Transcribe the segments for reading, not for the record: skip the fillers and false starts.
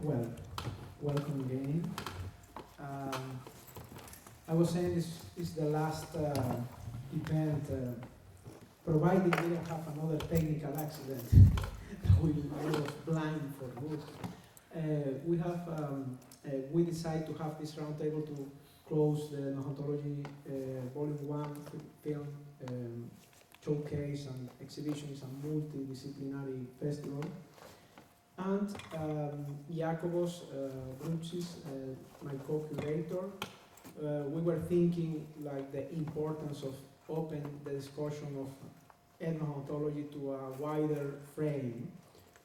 Well, welcome again. I was saying this is the last event, provided we don't have another technical accident that we was blind for good. We decided to have this roundtable to close the hauntology vol1 film showcase and exhibition. Is a multidisciplinary festival. And Iacobos Bruchis, my co-curator, we were thinking like the importance of open the discussion of ethno-hauntology to a wider frame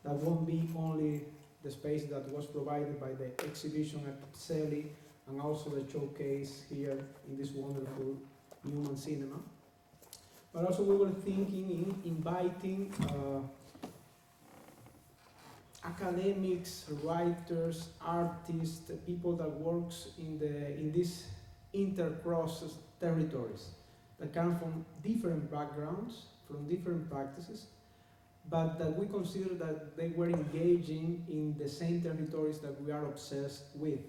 that won't be only the space that was provided by the exhibition at Celi and also the showcase here in this wonderful human cinema. But also we were thinking in inviting academics, writers, artists, people that works in these intercrossed territories that come from different backgrounds, from different practices, but that we consider that they were engaging in the same territories that we are obsessed with.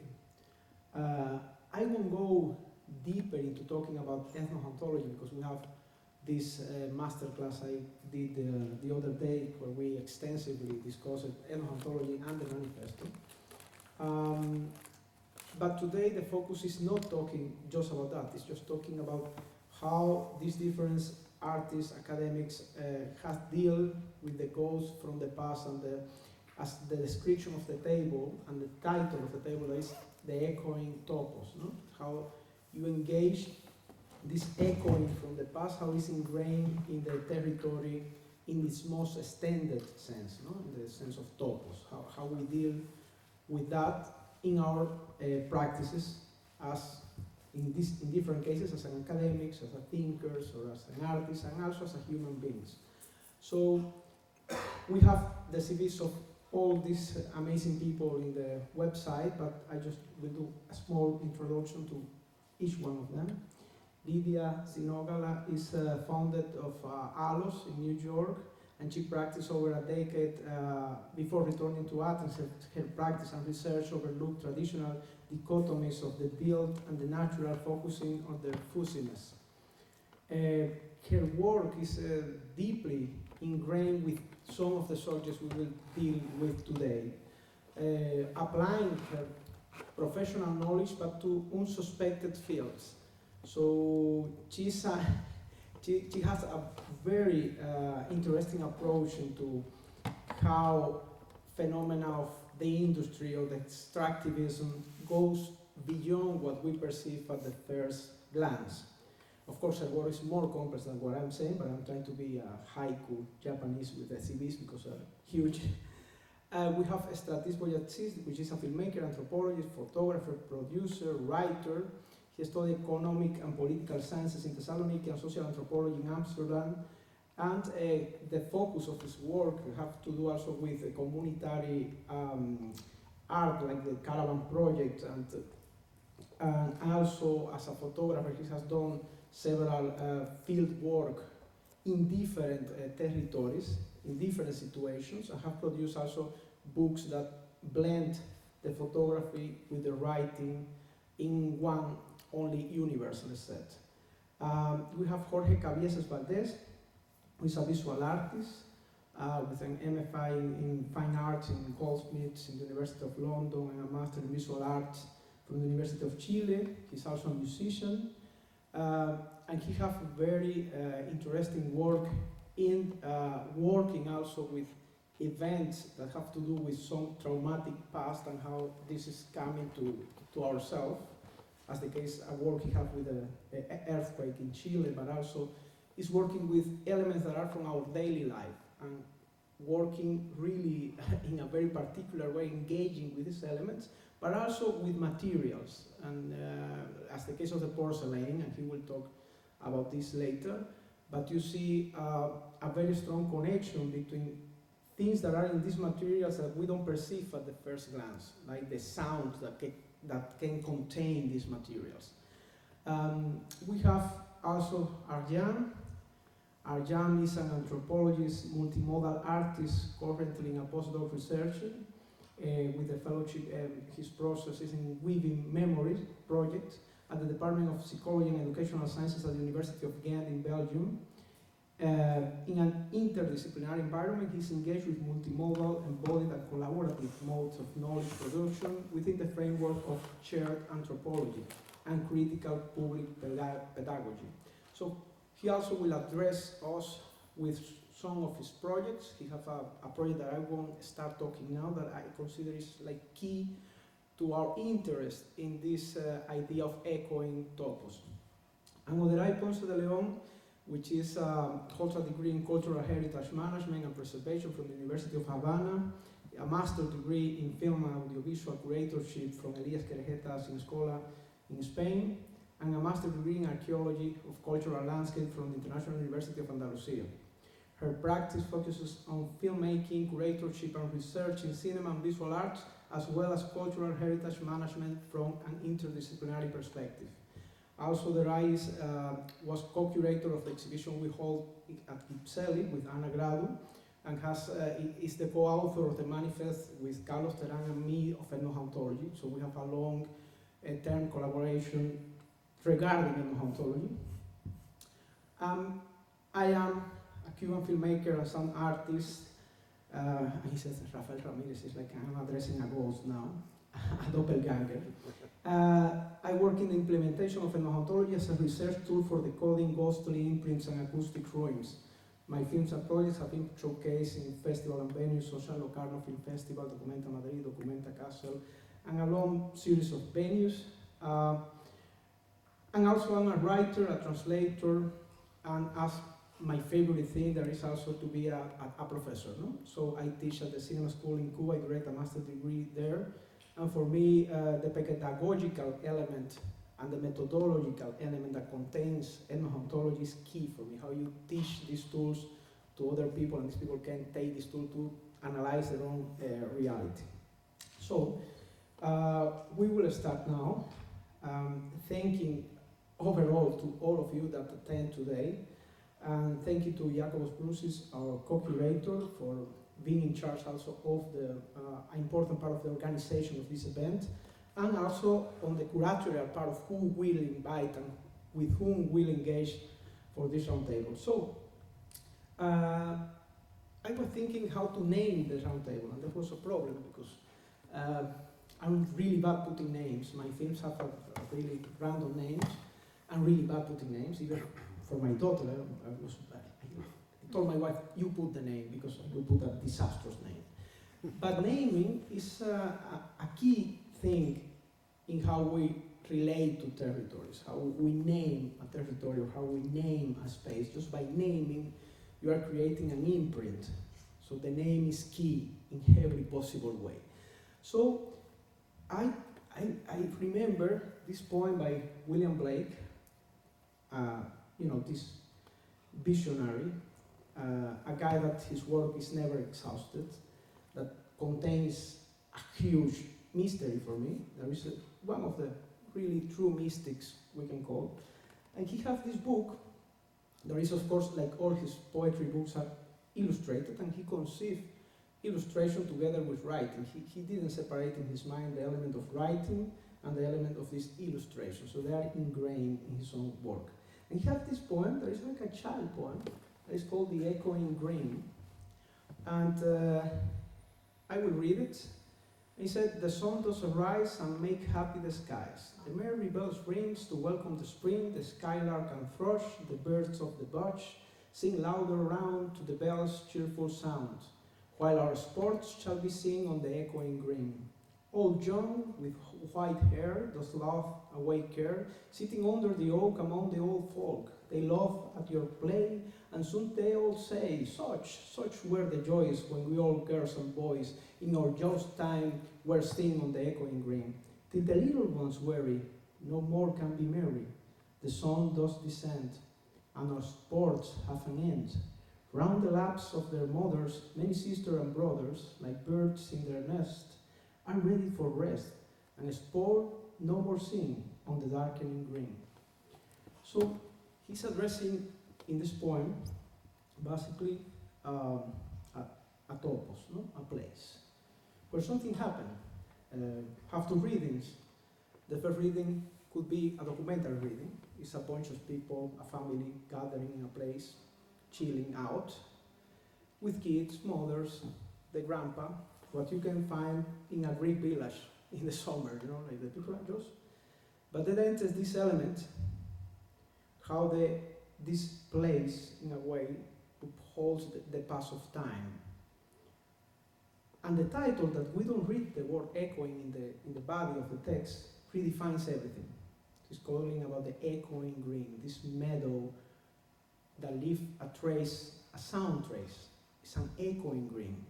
I won't go deeper into talking about ethno-hauntology because we have this masterclass I did the other day where we extensively discussed ethno-hauntology and the manifesto. But today the focus is not talking just about that, it's just talking about how these different artists, academics have dealt with the ghosts from the past and as the description of the table and the title of the table is the echoing topos, no? How you engage this echoing from the past, how it's ingrained in the territory in its most extended sense, no? In the sense of topos, how we deal with that in our practices as in different cases as an academics, as a thinkers, or as an artist, and also as a human beings. So we have the CVs of all these amazing people in the website, but I just will do a small introduction to each one of them. Lydia Xynogala is founder of ALOS in New York, and she practiced over a decade before returning to Athens. Her practice and research overlooked traditional dichotomies of the built and the natural, focusing on their fussiness. Her work is deeply ingrained with some of the subjects we will deal with today, applying her professional knowledge but to unsuspected fields. So she has a very interesting approach into how phenomena of the industry or the extractivism goes beyond what we perceive at the first glance. Of course, her work is more complex than what I'm saying, but I'm trying to be a haiku Japanese with the CVs because they're huge. We have Stratis Vogiatzis, which is a filmmaker, anthropologist, photographer, producer, writer. He studied economic and political sciences in Thessaloniki and social anthropology in Amsterdam. And the focus of his work have to do also with communitary art, like the Caravan Project, and also as a photographer, he has done several field work in different territories, in different situations, and have produced also books that blend the photography with the writing in one only universe, let's say. We have Jorge Cabieses-Valdés, who is a visual artist with an MFI in Fine Arts in Goldsmiths in the University of London and a Master in Visual Arts from the University of Chile. He's also a musician. And he has very interesting work in working also with events that have to do with some traumatic past and how this is coming to ourselves. As the case, a work he has with the earthquake in Chile, but also is working with elements that are from our daily life and working really in a very particular way, engaging with these elements, but also with materials. And as the case of the porcelain, and he will talk about this later, but you see a very strong connection between things that are in these materials that we don't perceive at the first glance, like the sound that can contain these materials. We have also Arjang. Arjang is an anthropologist, multimodal artist, currently in a postdoc research. with the fellowship. His process is in weaving memories project at the Department of Psychology and Educational Sciences at the University of Ghent in Belgium. In an interdisciplinary environment, he's engaged with multimodal, embodied, and collaborative modes of knowledge production within the framework of shared anthropology and critical public pedagogy. So he also will address us with some of his projects. He has a project that I won't start talking now that I consider is like key to our interest in this idea of echoing topos. And Oderay Ponce de León, which is holds a degree in cultural heritage management and preservation from the University of Havana, a master's degree in film and audiovisual curatorship from Lydia Xynogala in Spain, and a master's degree in archaeology of cultural landscape from the International University of Andalusia. Her practice focuses on filmmaking, curatorship, and research in cinema and visual arts, as well as cultural heritage management from an interdisciplinary perspective. Also, Oderay was co-curator of the exhibition we hold at Ipseli with Ana Gradu, and is the co-author of the manifest with Carlos Terán and me of Ethno hauntology. So we have a long-term collaboration regarding Ethno hauntology. I am a Cuban filmmaker and sound artist. He says, Rafael Ramirez is like, I'm addressing a ghost now, a doppelganger. I work in the implementation of hauntology as a research tool for decoding ghostly imprints and acoustic ruins. My films and projects have been showcased in festival and venues, such as Locarno Film Festival, Documenta Madrid, Documenta Castle, and a long series of venues. And also I'm a writer, a translator, and as my favorite thing, there is also to be a professor. No? So I teach at the cinema school in Cuba. I direct a master's degree there. And for me, the pedagogical element and the methodological element that contains hauntology is key for me. How you teach these tools to other people, and these people can take this tool to analyze their own reality. So we will start now. Thanking overall to all of you that attend today. And thank you to Jacobus Brusis, our co-curator, for being in charge also of the important part of the organization of this event, and also on the curatorial part of who will invite and with whom we'll engage for this roundtable. So, I was thinking how to name the roundtable, and that was a problem because I'm really bad putting names. My films have a really random names. I'm really bad putting names, even for my daughter. I told my wife, you put the name, because I would put a disastrous name. But naming is a key thing in how we relate to territories, how we name a territory, or how we name a space. Just by naming, you are creating an imprint. So the name is key in every possible way. So I remember this poem by William Blake, this visionary, a guy that his work is never exhausted, that contains a huge mystery for me. There is one of the really true mystics, we can call. And he has this book. There is, of course, like all his poetry books are illustrated, and he conceived illustration together with writing. He didn't separate in his mind the element of writing and the element of this illustration, so they are ingrained in his own work. And he has this poem, there is like a child poem, that is called The Echoing Green. And I will read it. He said, the sun does arise and make happy the skies. The merry bells rings to welcome the spring, the skylark and thrush, the birds of the bush, sing louder round to the bells' cheerful sound, while our sports shall be seen on the echoing green. Old John, with white hair, does laugh away care, sitting under the oak among the old folk. They laugh at your play, and soon they all say, such were the joys when we all girls and boys in our just time were seen on the echoing green. Till the little ones weary, no more can be merry. The sun does descend, and our sports have an end. Round the laps of their mothers, many sisters and brothers, like birds in their nest, are ready for rest, and sport no more seen on the darkening green. So he's addressing in this poem basically a topos, no? A place. where something happened. Have two readings. The first reading could be a documentary reading. It's a bunch of people, a family gathering in a place, chilling out, with kids, mothers, the grandpa, what you can find in a Greek village in the summer, you know, like the people are just. But then enters this element, how this place, in a way, upholds the pass of time. And the title that we don't read the word echoing in the body of the text redefines everything. It's calling about the echoing green, this meadow that leaves a trace, a sound trace. It's an echoing green.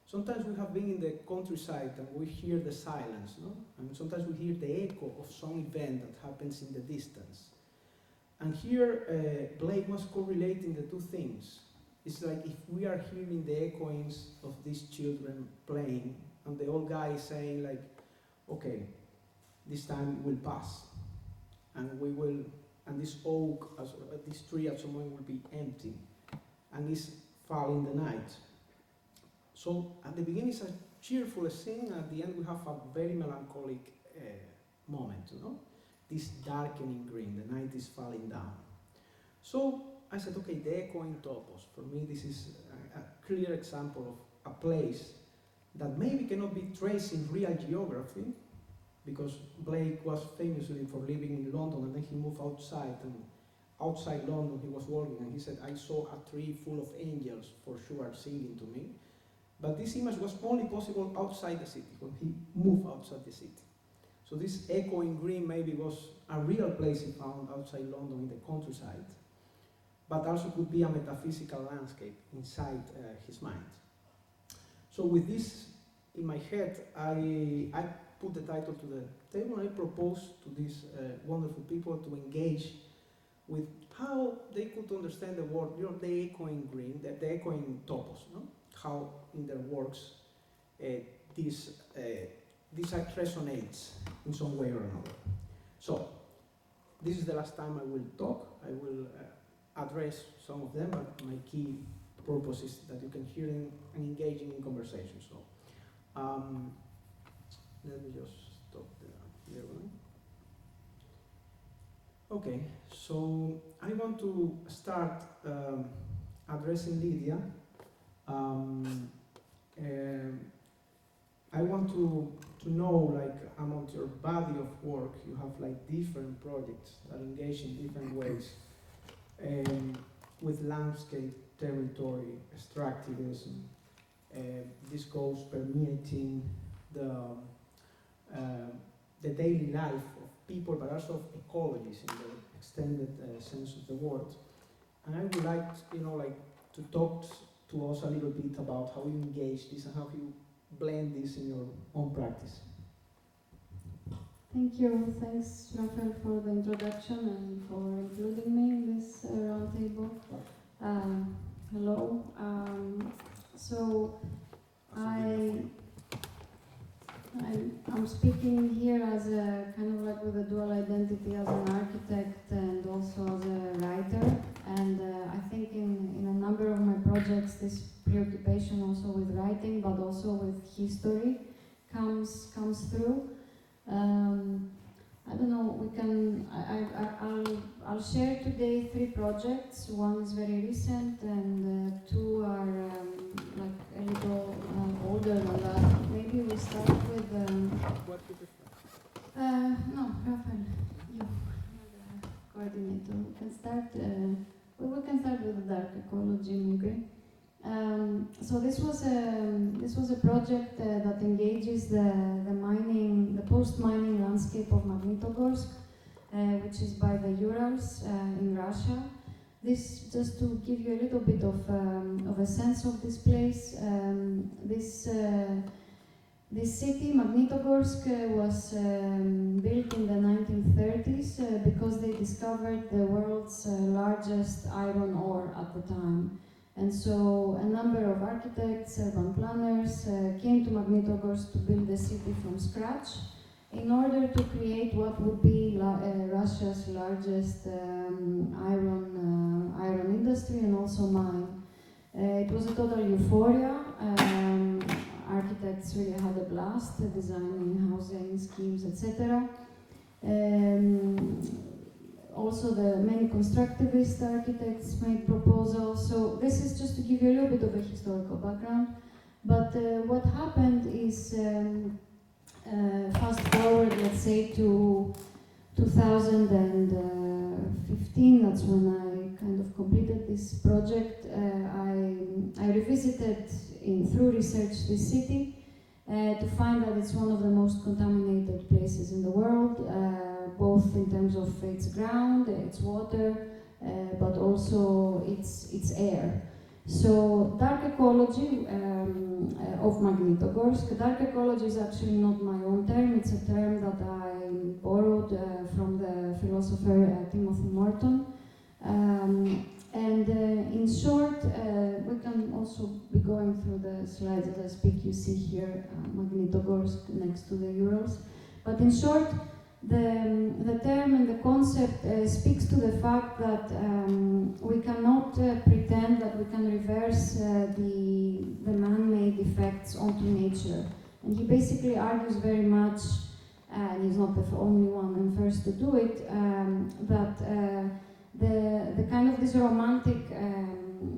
Sometimes we have been in the countryside and we hear the silence, no? And sometimes we hear the echo of some event that happens in the distance. And here, Blake was correlating the two things. It's like if we are hearing the echoings of these children playing, and the old guy is saying like, okay, this time will pass, and this oak, this tree at some point will be empty, and it's falling the night. So at the beginning it's a cheerful scene, and at the end we have a very melancholic moment, you know? This darkening green, the night is falling down. So I said, okay, the echoing topos. For me, this is a clear example of a place that maybe cannot be traced in real geography, because Blake was famously for living in London, and then he moved outside, and outside London he was walking, and he said, I saw a tree full of angels, for sure, singing to me. But this image was only possible outside the city, when he moved outside the city. So this echoing green maybe was a real place he found outside London in the countryside, but also could be a metaphysical landscape inside his mind. So with this in my head, I put the title to the table, and I proposed to these wonderful people to engage with how they could understand the word, you know, the echoing green, the echoing topos, no? How in their works this act resonates in some way or another. So this is the last time I will talk. I will address some of them, but my key purpose is that you can hear and engaging in conversation. So let me just stop there. Okay, so I want to start addressing Lydia. I want to know, like, among your body of work, you have like different projects that engage in different ways with landscape, territory, extractivism. This goes permeating the daily life of people, but also of ecologies in the extended sense of the word. And I would like, to talk to us a little bit about how you engage this and how you blend this in your own practice. Thank you. Thanks, Rafael, for the introduction and for including me in this roundtable. Hello. So I'm speaking here as a kind of like with a dual identity as an architect and also as a writer. And I think in a number of my projects, this preoccupation also with writing, but also with history comes through. I don't know, I'll share today 3 projects. One is very recent and 2 are like a little older than that. Maybe we start with... What do you prefer? No, Rafael, you're the coordinator. We can start with the dark ecology maybe. So this was a project that engages the post-mining landscape of Magnitogorsk, which is by the Urals in Russia. This, just to give you a little bit of a sense of this place, this city, Magnitogorsk, was built in the 1930s because they discovered the world's largest iron ore at the time. And so a number of architects, urban planners came to Magnitogorsk to build the city from scratch in order to create what would be Russia's largest iron industry and also mine. It was a total euphoria. architects really had a blast designing housing schemes, etc. Also, the many constructivist architects made proposals. So this is just to give you a little bit of a historical background. But what happened is, fast forward, let's say, to 2015, that's when I kind of completed this project. I revisited, through research, this city to find that it's one of the most contaminated places in the world, both in terms of its ground, its water, but also its air. So dark ecology of Magnitogorsk. Dark ecology is actually not my own term, it's a term that I borrowed from the philosopher Timothy Morton. In short, we can also be going through the slides as I speak. You see here Magnitogorsk next to the Urals. But in short, the term and the concept speaks to the fact that we cannot pretend that we can reverse the man-made effects onto nature. And he basically argues very much, and he's not the only one and first to do it, that the kind of this romantic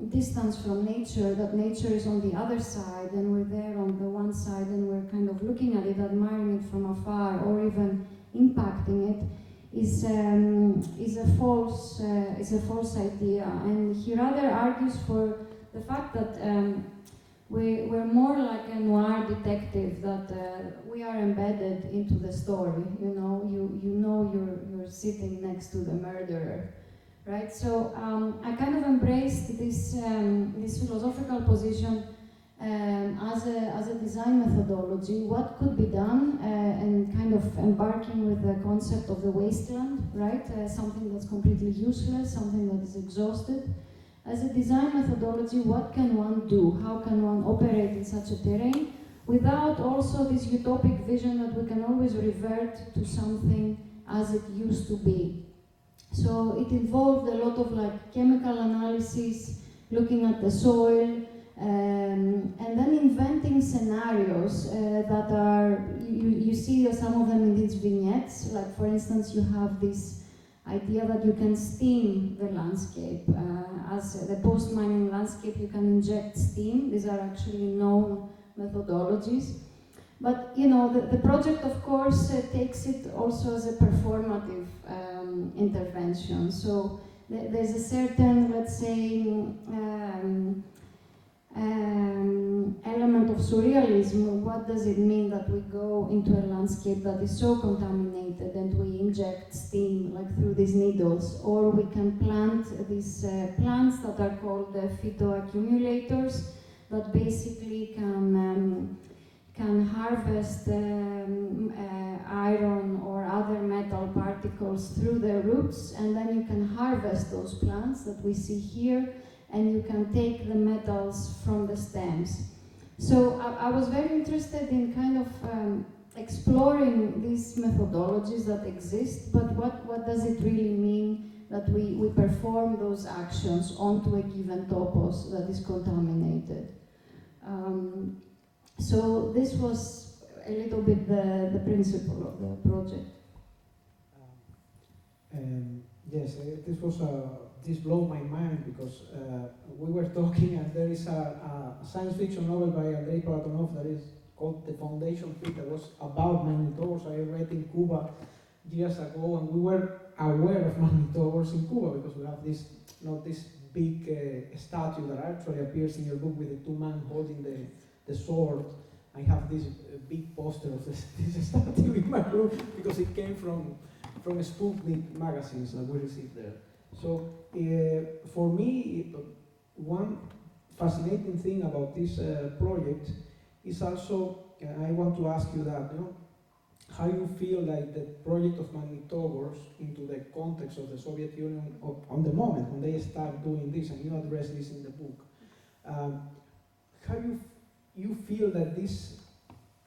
distance from nature, that nature is on the other side and we're there on the one side and we're kind of looking at it, admiring it from afar, or even impacting it, is a false idea. And he rather argues for the fact that we're more like a noir detective, that we are embedded into the story. You know you're sitting next to the murderer, right? So I kind of embraced this philosophical position as a design methodology. What could be done, and kind of embarking with the concept of the wasteland, right? Something that's completely useless, something that is exhausted. As a design methodology, what can one do? How can one operate in such a terrain without also this utopic vision that we can always revert to something as it used to be? So it involved a lot of chemical analysis, looking at the soil, and then inventing scenarios that are, you see some of them in these vignettes. Like, for instance, you have this idea that you can steam the landscape. As the post-mining landscape, you can inject steam. These are actually known methodologies. But, the project, of course, takes it also as a performative intervention. So there's a certain, let's say, element of surrealism. What does it mean that we go into a landscape that is so contaminated and we inject steam through these needles? Or we can plant these plants that are called phytoaccumulators, that basically can harvest iron or other metal particles through their roots, and then you can harvest those plants that we see here, and you can take the metals from the stems. So I was very interested in kind of exploring these methodologies that exist, but what does it really mean that we perform those actions onto a given topos that is contaminated? So this was a little bit the principle of the project. Yes, this blew my mind, because we were talking, and there is a science fiction novel by Andrei Platonov that is called The Foundation Pit, that was about magnitogors. I read in Cuba years ago, and we were aware of magnitogors in Cuba because we have this big statue that actually appears in your book with the two men holding the sword. I have this big poster of this statue in my room because it came from Sputnik magazines that we received there. So for me, one fascinating thing about this project is also, I want to ask you that, how you feel like the project of magnitogors into the context of the Soviet Union on the moment when they start doing this, and you address this in the book. How you feel that this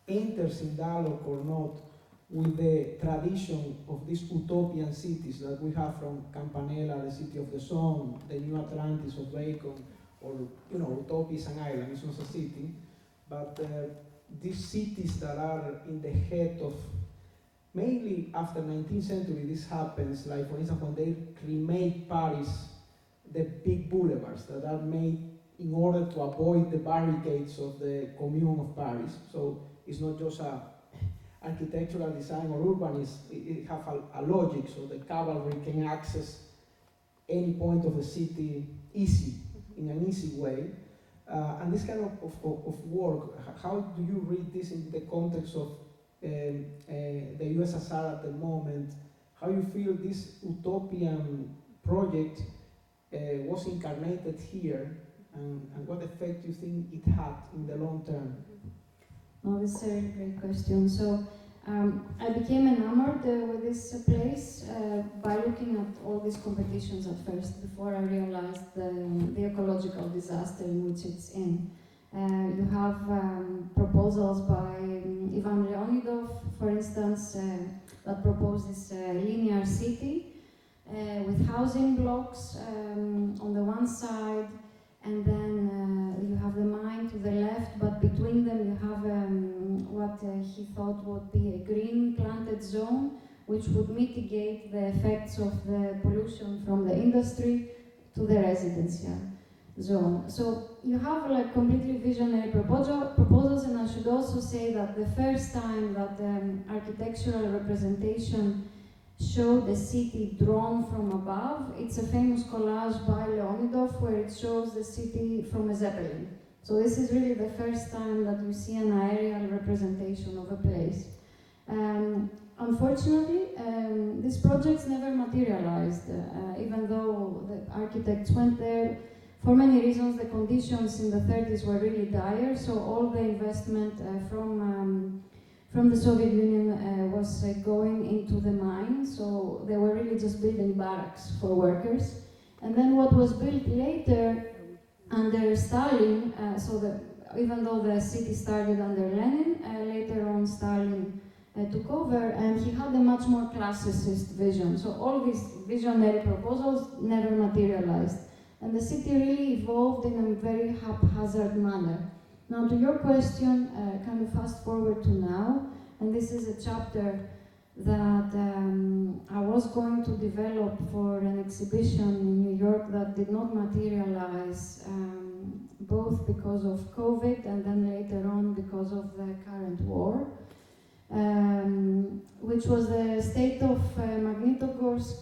enters in dialogue or not with the tradition of these utopian cities that we have from Campanella, the city of the sun, the New Atlantis of Bacon, or Utopia is an island, it's not a city, but these cities that are in the head of, mainly after 19th century this happens, like for instance when they remake Paris, the big boulevards that are made in order to avoid the barricades of the Commune of Paris. So it's not just a architectural design or urbanism, it has a logic, so the cavalry can access any point of the city in an easy way. And this kind of work, how do you read this in the context of the USSR at the moment? How you feel this utopian project was incarnated here, and what effect do you think it had in the long term? Oh, this is a really great question. So I became enamored with this place by looking at all these competitions at first, before I realized the ecological disaster in which it's in. You have proposals by Ivan Leonidov, for instance, that propose this linear city with housing blocks on the one side, and then you have the mine to the left, but between them you have what he thought would be a green planted zone, which would mitigate the effects of the pollution from the industry to the residential zone. So you have like completely visionary proposals, and I should also say that the first time that architectural representation showed the city drawn from above, it's a famous collage by Leonidov where it shows the city from a zeppelin. So this is really the first time that you see an aerial representation of a place. Unfortunately, these projects never materialized, even though the architects went there. For many reasons, the conditions in the 30s were really dire, so all the investment from the Soviet Union was going into the mine, so they were really just building barracks for workers. And then what was built later under Stalin, even though the city started under Lenin, later on Stalin took over, and he had a much more classicist vision. So all these visionary proposals never materialized. And the city really evolved in a very haphazard manner. Now to your question, kind of fast forward to now, and this is a chapter that I was going to develop for an exhibition in New York that did not materialize, both because of COVID and then later on because of the current war, which was the state of Magnitogorsk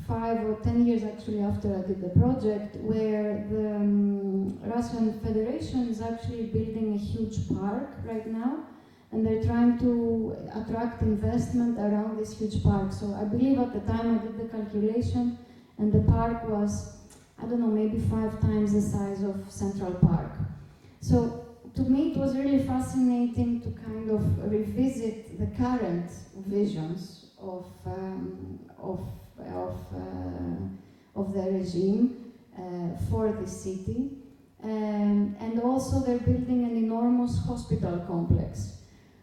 5 or 10 years actually after I did the project, where the Russian Federation is actually building a huge park right now, and they're trying to attract investment around this huge park. So I believe at the time I did the calculation, and the park was, I don't know, maybe 5 times the size of Central Park. So to me it was really fascinating to kind of revisit the current visions of the regime for the city, and also they're building an enormous hospital complex.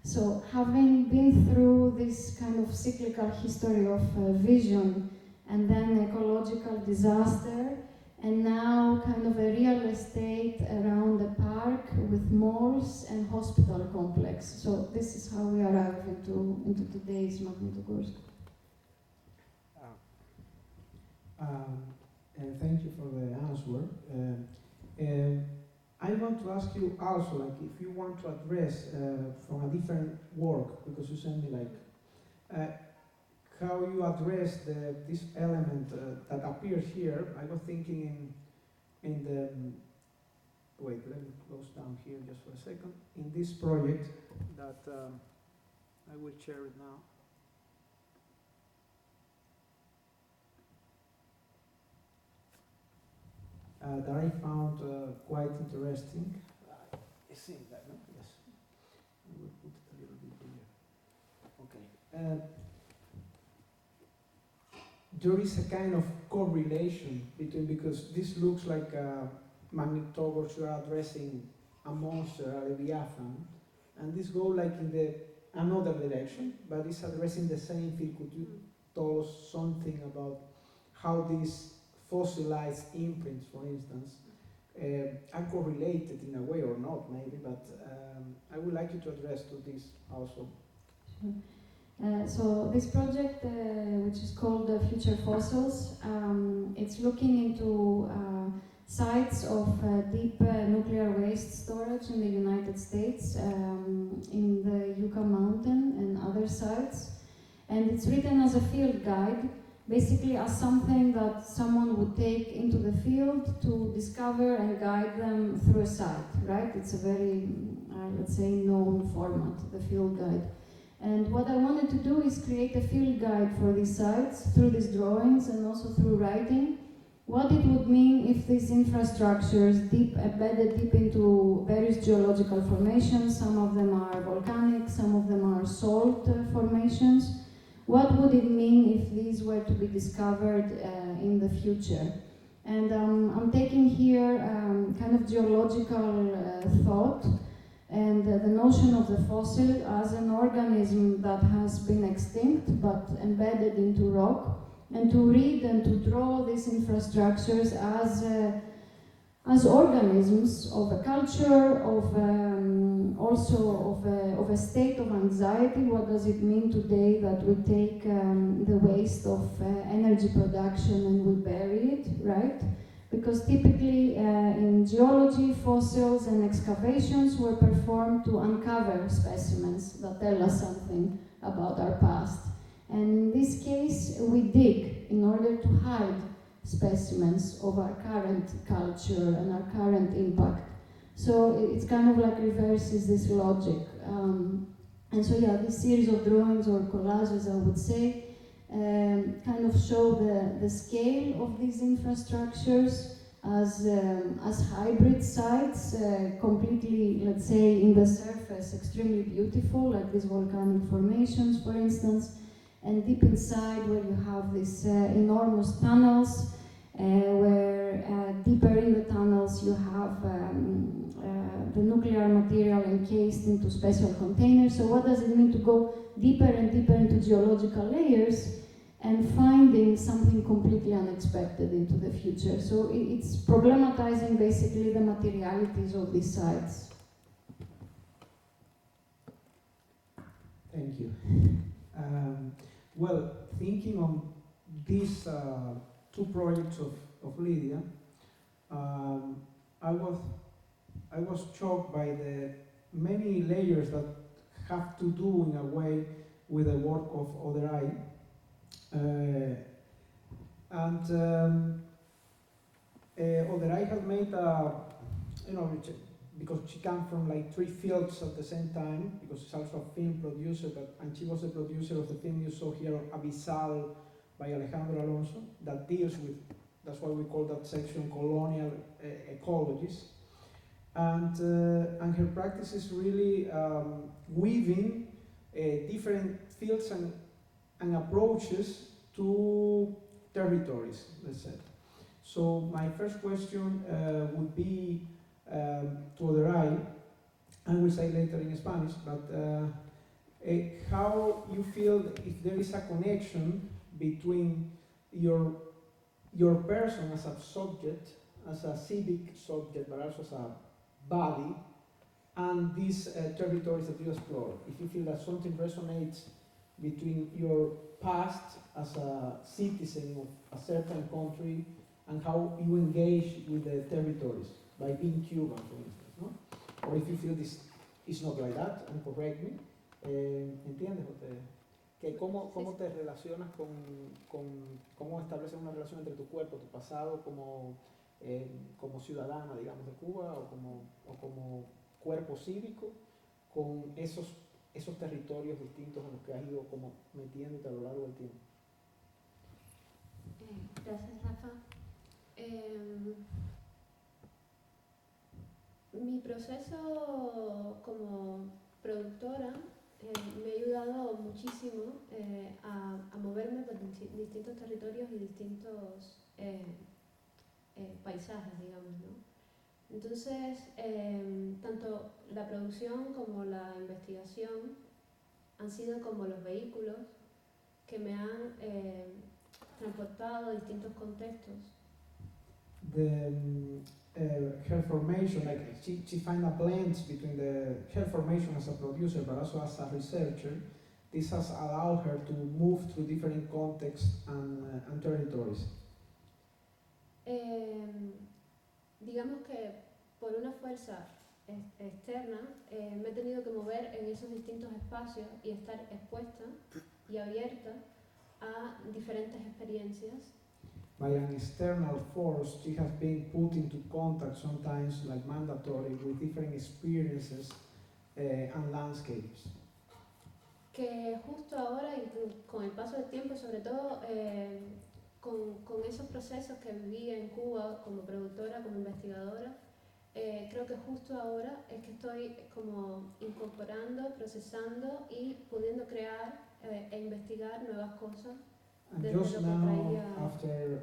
So having been through this kind of cyclical history of vision and then ecological disaster, and now kind of a real estate around the park with malls and hospital complex. So this is how we arrive into today's Magnitogorsk. And thank you for the answer. I want to ask you also, like, if you want to address from a different work, because you sent me how you address this element that appears here. I was thinking in the wait, let me close down here just for a second. In this project that I will share it now. That I found quite interesting. You see that, no? Yes. I will put it a little bit here. Okay. There is a kind of correlation between, because this looks like Magnitogorsk, you are addressing a monster, a Leviathan, and this goes like in another direction, but it's addressing the same thing. Could you tell us something about how these fossilized imprints, for instance, are correlated in a way or not, maybe, but I would like you to address to this also. Sure. So this project, which is called Future Fossils, it's looking into sites of deep nuclear waste storage in the United States, in the Yucca Mountain and other sites. And it's written as a field guide, basically as something that someone would take into the field to discover and guide them through a site, right? It's a very, let's say, known format, the field guide. And what I wanted to do is create a field guide for these sites through these drawings and also through writing. What it would mean if these infrastructures embedded deep into various geological formations, some of them are volcanic, some of them are salt formations. What would it mean if these were to be discovered in the future? And I'm taking here kind of geological thought and the notion of the fossil as an organism that has been extinct but embedded into rock, and to read and to draw these infrastructures as organisms of a culture, of also of a state of anxiety. What does it mean today that we take the waste of energy production and we bury it, right? Because typically in geology, fossils and excavations were performed to uncover specimens that tell us something about our past. And in this case, we dig in order to hide specimens of our current culture and our current impact. So it's kind of like reverses this logic. And so yeah, this series of drawings or collages, I would say, kind of show the scale of these infrastructures as hybrid sites, completely, let's say, in the surface, extremely beautiful, like these volcanic formations, for instance, and deep inside where you have these enormous tunnels, where deeper in the tunnels you have the nuclear material encased into special containers. So what does it mean to go deeper and deeper into geological layers and finding something completely unexpected into the future? So it's problematizing basically the materialities of these sites. Thank you. Well, thinking on these two projects of Lydia, I was shocked by the many layers that have to do in a way with the work of Oderay. Oderay has made because she comes from like three fields at the same time, because she's also a film producer, and she was the producer of the film you saw here, Abyssal, by Alejandro Alonso, that deals with, that's why we call that section colonial ecologies. And her practice is really weaving different fields and approaches to territories, let's say. So my first question would be to Oderay, I will say later in Spanish, but how you feel if there is a connection between your person as a subject, as a civic subject, but also as a body, and these territories that you explore. If you feel that something resonates between your past as a citizen of a certain country and how you engage with the territories, by being Cuban, for instance, no? Or if you feel this is not like that, and correct me, ¿entiendes? Que cómo te relacionas con cómo estableces una relación entre tu cuerpo, tu pasado como ciudadana, digamos, de Cuba, o como cuerpo cívico, con esos territorios distintos en los que has ido como metiéndote a lo largo del tiempo. Gracias, Rafa. Mi proceso como productora me ha ayudado muchísimo a moverme por distintos territorios y distintos paisajes, digamos, ¿no? Entonces, tanto la producción como la investigación han sido como los vehículos que me han transportado a distintos contextos. her formation, like she find a blend between her formation as a producer but also as a researcher. This has allowed her to move through different contexts and territories. Digamos que por una fuerza externa me he tenido que mover en esos distintos espacios y estar expuesta y abierta a diferentes experiencias. By an external force, she has been put into contact, sometimes like mandatory, with different experiences and landscapes. Que justo ahora, con el paso del tiempo, sobre todo con esos procesos que viví en Cuba como productora, como investigadora, creo que justo ahora es que estoy como incorporando, procesando y pudiendo crear e investigar nuevas cosas. And just now, after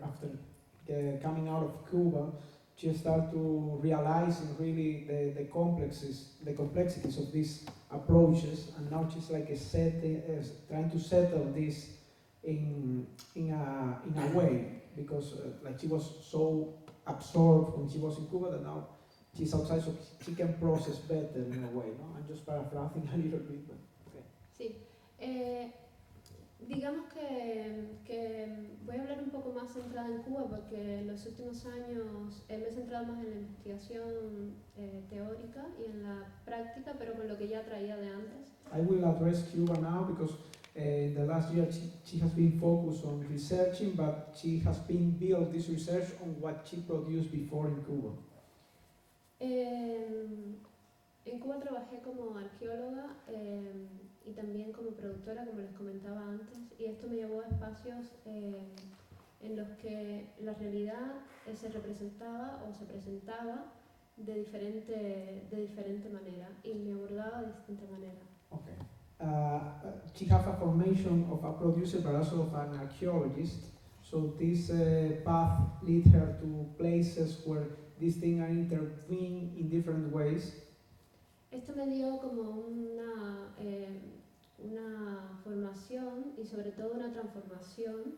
coming out of Cuba, she started to realize really the complexities of these approaches, and now she's like trying to settle this in a way, because like she was so absorbed when she was in Cuba that now she's outside, so she can process better in a way. No, I'm just paraphrasing a little bit, but okay. Sí. Digamos que voy a hablar un poco más centrada en Cuba porque en los últimos años me he centrado más en la investigación teórica y en la práctica, pero con lo que ya traía de antes. I will address Cuba now because in the last year she has been focused on researching, but she has been built this research on what she produced before in Cuba. En Cuba trabajé como arqueóloga y también como productora, como les comentaba antes, y esto me llevó a espacios en los que la realidad se representaba o se presentaba de diferente manera y me abordaba de distinta manera. Okay. She has a formation of a producer but also of an archaeologist, so this path led her to places where these things are intertwined in different ways. Esto me dio como una formación y sobre todo una transformación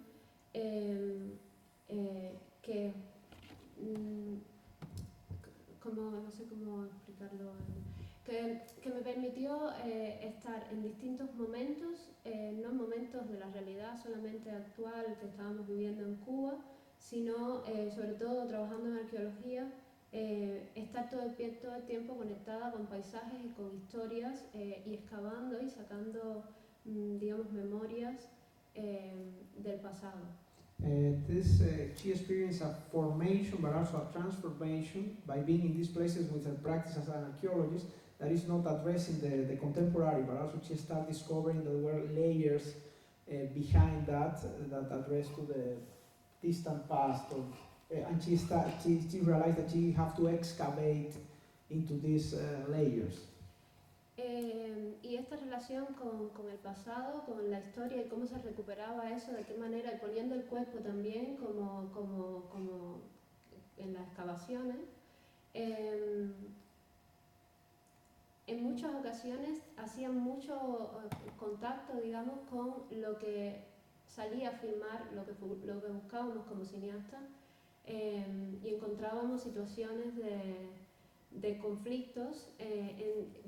que, no sé cómo explicarlo, que me permitió estar en distintos momentos, no momentos de la realidad solamente actual que estábamos viviendo en Cuba, sino sobre todo trabajando en arqueología, estar todo el tiempo conectada con paisajes y con historias y excavando y sacando, digamos, memorias del pasado. She experienced a formation but also a transformation by being in these places with her practice as an archaeologist that is not addressing the contemporary, but also she started discovering that there were layers behind that address to the distant past, and she realized that she have to excavate into these layers. Y esta relación con el pasado, con la historia y cómo se recuperaba eso, de qué manera, y poniendo el cuerpo también como en las excavaciones, en muchas ocasiones hacían mucho contacto, digamos, con lo que salía a filmar, lo que buscábamos como cineastas, y encontrábamos situaciones de conflictos,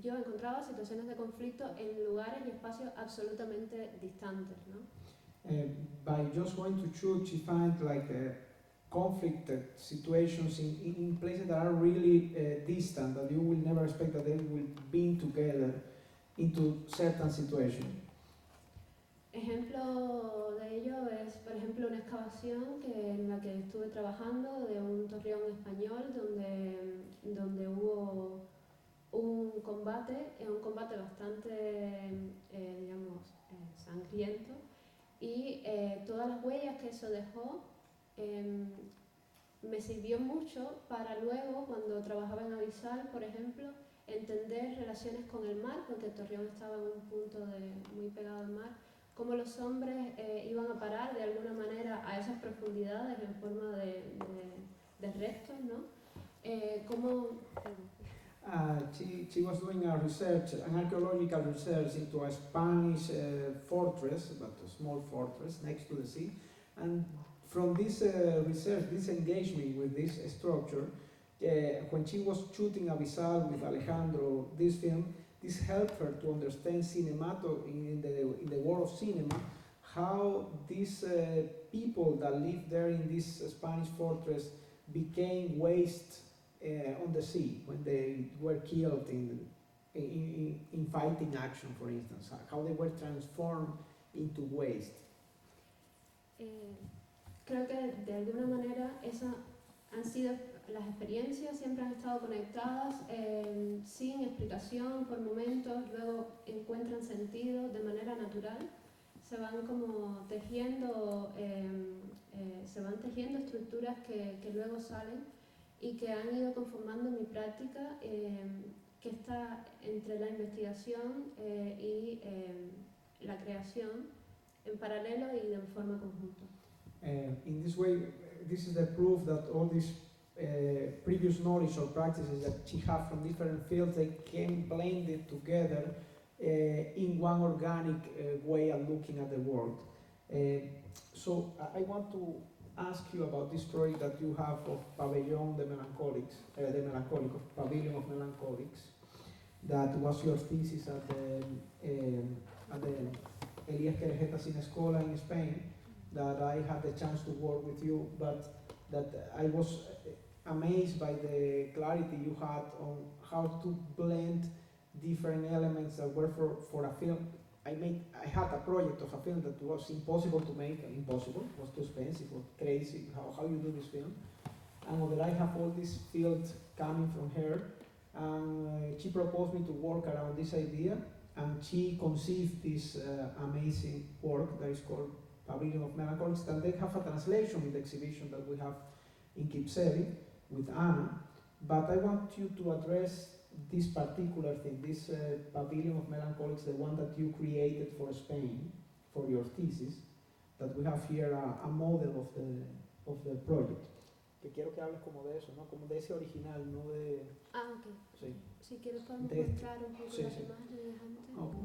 yo encontraba situaciones de conflicto en lugares y espacios absolutamente distantes, ¿no? By just going to church, she find like conflict situations in places that are really distant, that you will never expect that they will be together into certain situations. Ejemplo de ello es, por ejemplo, una excavación en la que estuve trabajando de un torreón español donde hubo un combate bastante, digamos, sangriento, y todas las huellas que eso dejó me sirvió mucho para luego, cuando trabajaba en Avisal, por ejemplo, entender relaciones con el mar, porque el torreón estaba en un punto muy pegado al mar, cómo los hombres iban a parar de alguna manera a esas profundidades en forma de restos, ¿no? She was doing a research, an archaeological research into a Spanish fortress, but a small fortress next to the sea, and from this research, this engagement with this structure, when she was shooting Avisal with Alejandro, this film, this helped her to understand in the world of cinema, how these people that lived there in this Spanish fortress became waste on the sea when they were killed in fighting action, for instance, how they were transformed into waste. Creo que de alguna manera esas han sido las experiencias, siempre han estado conectadas sin explicación por momentos, luego encuentran sentido de manera natural, se van como tejiendo estructuras que luego salen y que han ido conformando mi práctica, que está entre la investigación y la creación en paralelo y de forma conjunta. In this way, this is the proof that all this previous knowledge or practices that she had from different fields, they came blended together in one organic way of looking at the world. So I want to ask you about this project that you have of Pavilion de Melancholics, Pavilion of Melancholics, that was your thesis at the Elias Querejeta Cinescola in Spain, that I had the chance to work with you, but that I was amazed by the clarity you had on how to blend different elements that were for a film. I had a project of a film that was impossible to make, impossible, was too expensive, was crazy, how you do this film. And Oderay have all this field coming from her, and she proposed me to work around this idea, and she conceived this amazing work that is called Pavilion of Melancholics, and they have a translation in the exhibition that we have in Kipseri with Anna, but I want you to address this particular thing, this Pavilion of Melancholics, the one that you created for Spain, for your thesis, that we have here a model of the project. Que quiero que hables como de eso, ¿no? Como de ese original, no de... Ah, ok. Sí. Si quieres podemos mostrar un poco las imágenes antes. Okay.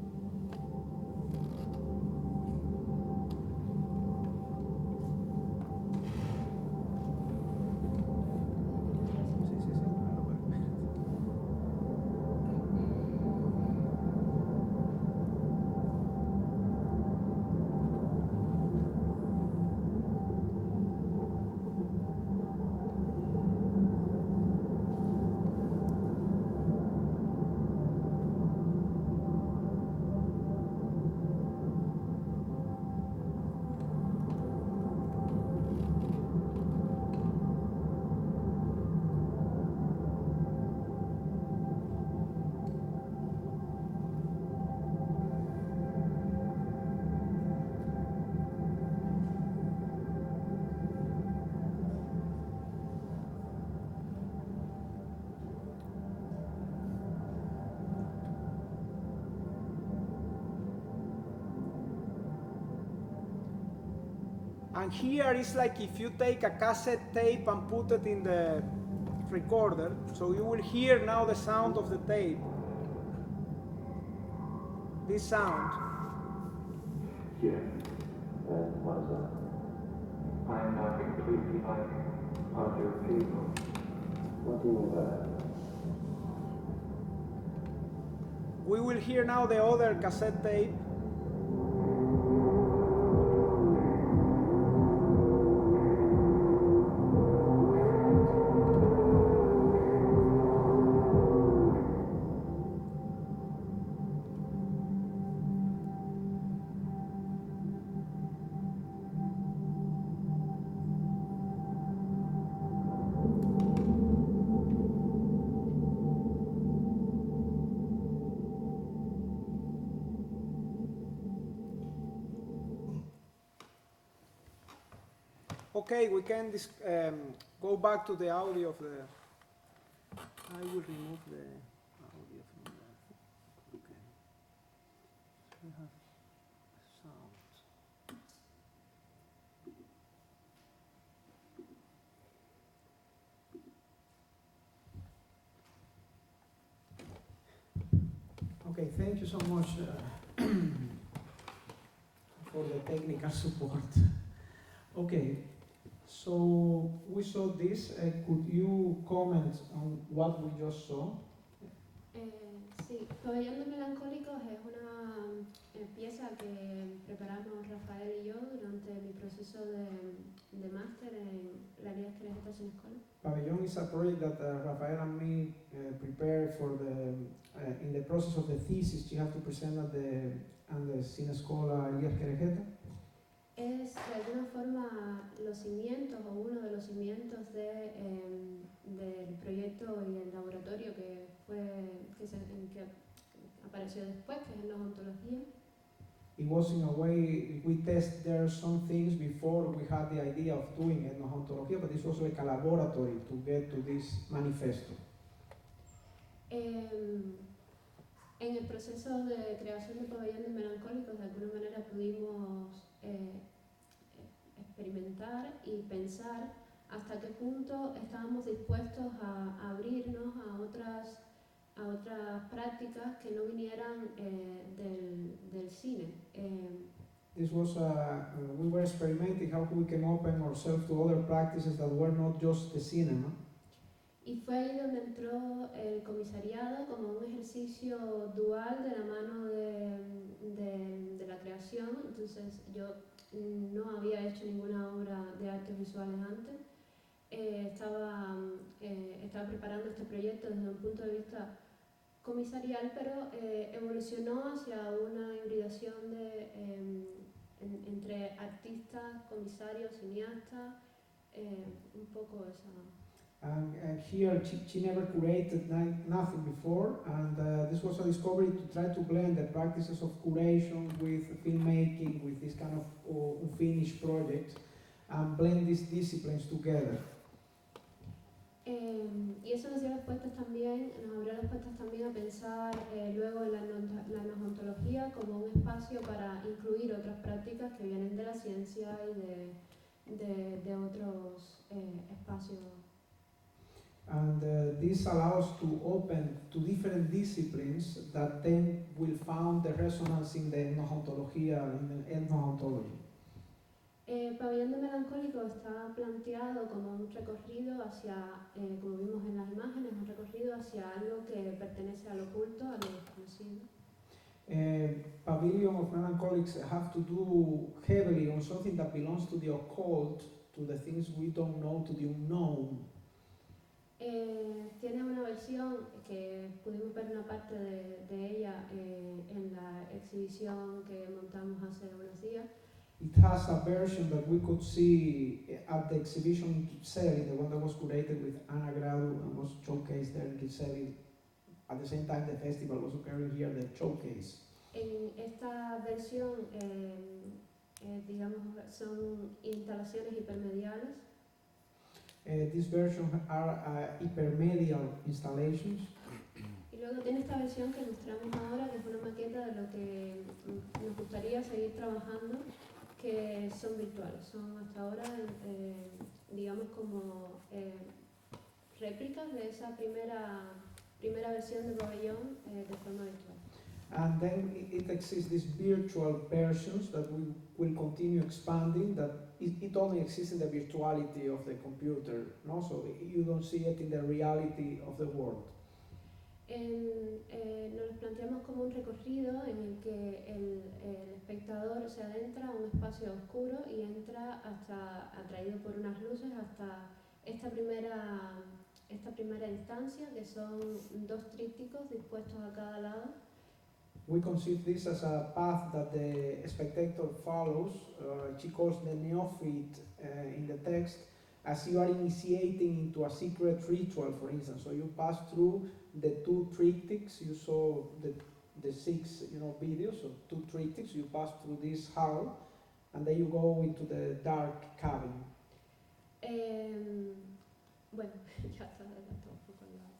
And here is like if you take a cassette tape and put it in the recorder, so you will hear now the sound of the tape. This sound. Yeah, what is that? I'm now completely like other people. What do you mean by that? We will hear now the other cassette tape. Okay, we can go back to the audio of the... I will remove the audio from there. Okay. We have sound. Okay, thank you so much for the technical support. Okay. So we saw this. Could you comment on what we just saw? Sí, Pabellón de Melancólicos es una pieza que preparamos Rafael y yo durante mi proceso de máster en la Lydia Xynogala. Pabellón is a project that Rafael and me prepared for in the process of the thesis she had to present at the sense.Escola Lydia Xynogala. Es de alguna forma los cimientos o uno de los cimientos del proyecto y el laboratorio que apareció después, que es la hauntología. It was in a way, we test there some things before we had the idea of doing ethnoontology, but this was like a laboratory to get to this manifesto. En el proceso de creación de Pabellón de Melancólicos, de alguna manera pudimos experimentar y pensar hasta qué punto estábamos dispuestos a abrirnos a otras prácticas que no vinieran del cine. This was we were experimenting how we can open ourselves to other practices that were not just the cinema. Y fue ahí donde entró el comisariado como un ejercicio dual de la mano de la creación. Entonces yo no había hecho ninguna obra de artes visuales antes. Estaba preparando este proyecto desde un punto de vista comisarial, pero evolucionó hacia una hibridación entre artistas, comisarios, cineastas, un poco esa. And here she never curated nothing before, and this was a discovery to try to blend the practices of curation with filmmaking, with this kind of unfinished projects, and blend these disciplines together. Y eso nos dio las puertas también, nos abrió las puertas también a pensar luego en la hauntología como un espacio para incluir otras prácticas que vienen de la ciencia y de otros espacios. And this allows to open to different disciplines that then will found the resonance in the ethnoontología, in the ethnoontology. Pabellón de Melancólico está planteado como un recorrido hacia, como vimos en las imágenes, un recorrido hacia algo que pertenece al oculto, a lo desconocido. Pavilion of Melancholics have to do heavily on something that belongs to the occult, to the things we don't know, to the unknown. Tiene una versión que pudimos ver una parte de ella en la exhibición que montamos hace unos días. It has a version that we could see at the exhibition in Kitzeli, the one that was curated with Ana Gradu and was showcased there in Kitzeli. At the same time, the festival was occurring here, the showcase. En esta versión, digamos, son instalaciones hipermediales. This version are hypermedial installations. Y luego tiene esta versión que mostramos ahora, que es una maqueta de lo que nos gustaría seguir trabajando, que son virtuales. Son hasta ahora, digamos, como réplicas de esa primera versión de Pabellón de forma virtual. And then it exists these virtual versions that we will continue expanding, that it only exists in the virtuality of the computer, no? So you don't see it in the reality of the world. Nos planteamos como un recorrido en el que el espectador se adentra a un espacio oscuro y entra hasta, atraído por unas luces, hasta esta primera instancia, que son dos trípticos dispuestos a cada lado. We conceive this as a path that the spectator follows. She calls the neophyte in the text, as you are initiating into a secret ritual, for instance. So you pass through the two triptychs. You saw the 6 videos of 2 triptychs. You pass through this hall, and then you go into the dark cabin. Bueno, ya está un poco al lado.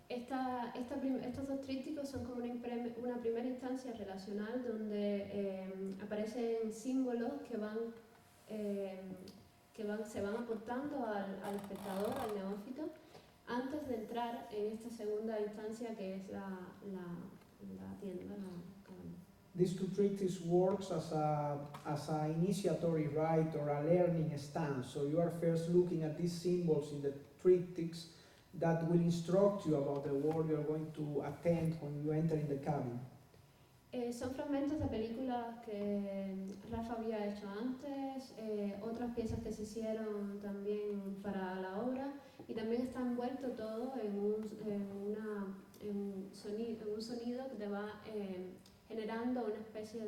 Estos dos trípticos son como una primera instancia relacional donde aparecen símbolos se van aportando al espectador, al neófito, antes de entrar en esta segunda instancia que es la tienda, la cabana. This triptychs works as an initiatory rite or a learning stance. So you are first looking at these symbols in the triptychs that will instruct you about the world you are going to attend when you enter in the cabin. Son fragmentos de películas que Rafa había hecho antes, otras piezas que se hicieron también para la obra, y también está envuelto todo en un sonido que te va generando una especie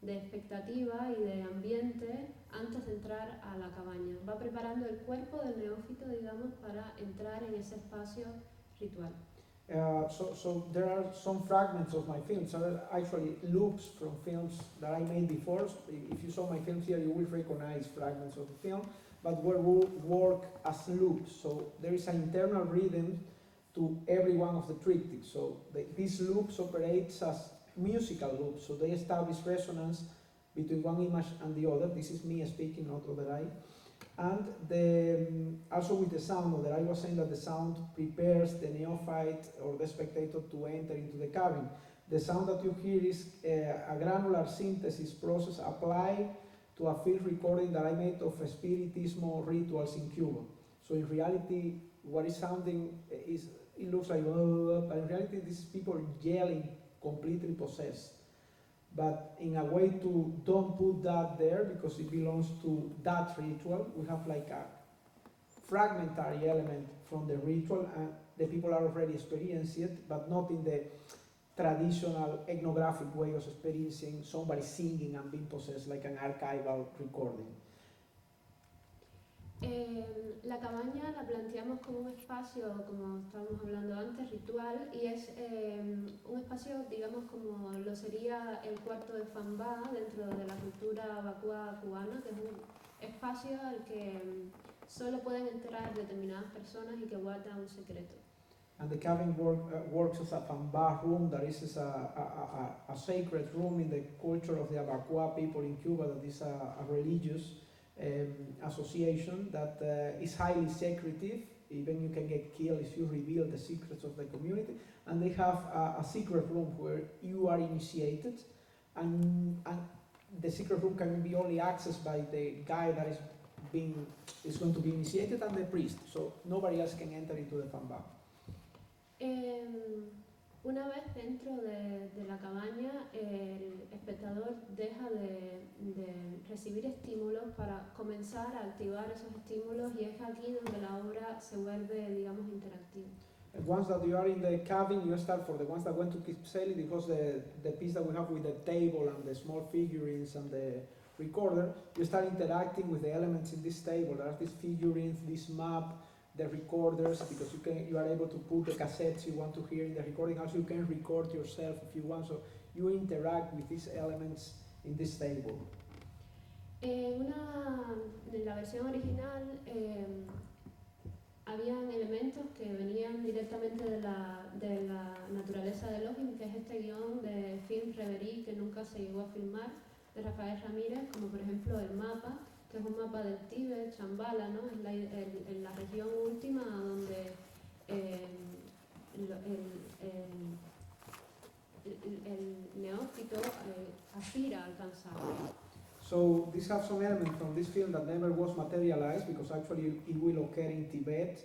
de expectativa y de ambiente antes de entrar a la cabaña. Va preparando el cuerpo del neófito, digamos, para entrar en ese espacio ritual. So there are some fragments of my films, actually loops from films that I made before. So if you saw my films here, you will recognize fragments of the film, but we will work as loops. So there is an internal rhythm to every one of the triptychs. So these loops operates as musical loops, so they establish resonance between one image and the other. This is me speaking, not Oderay. And also with the sound, Oderay was saying that the sound prepares the neophyte or the spectator to enter into the cabin. The sound that you hear is a granular synthesis process applied to a field recording that I made of spiritismo rituals in Cuba. So in reality, what is sounding is, it looks like, but in reality, these people yelling, completely possessed. But in a way to don't put that there because it belongs to that ritual, we have like a fragmentary element from the ritual, and the people are already experiencing it, but not in the traditional ethnographic way of experiencing somebody singing and being possessed like an archival recording. La cabaña la planteamos como un espacio, como estábamos hablando antes, ritual, y es un espacio, digamos, como lo sería el cuarto de Fambá dentro de la cultura vacúa cubana, que es un espacio al que solo pueden entrar determinadas personas y que guarda un secreto. And the cabin works as a Fambá room, that is a sacred room in the culture of the Abacua people in Cuba, that is a religious association that is highly secretive. Even you can get killed if you reveal the secrets of the community. And they have a secret room where you are initiated, and the secret room can be only accessed by the guy that is going to be initiated and the priest. So nobody else can enter into the Fambá. Una vez dentro de la cabaña, el espectador deja de recibir estímulos para comenzar a activar esos estímulos, y es aquí donde la obra se vuelve, digamos, interactiva. Once that you are in the cabin, you start, for the ones that went to Kipseli, because the piece that we have with the table and the small figurines and the recorder, you start interacting with the elements in this table. There are these figurines, this map, the recorders, because you are able to put the cassettes you want to hear in the recording. Also, you can record yourself if you want, so you interact with these elements in this table. En la versión original habían elementos que venían directamente de la naturaleza de Elohim, que es este guión de film Reverie que nunca se llegó a filmar, de Rafael Ramírez, como por ejemplo el mapa, que es un mapa del Tíbet, Chambala, ¿no? En la región última donde el neófito aspira a alcanzar. So these have some elements from this film that never was materialized, because actually it will occur in Tibet,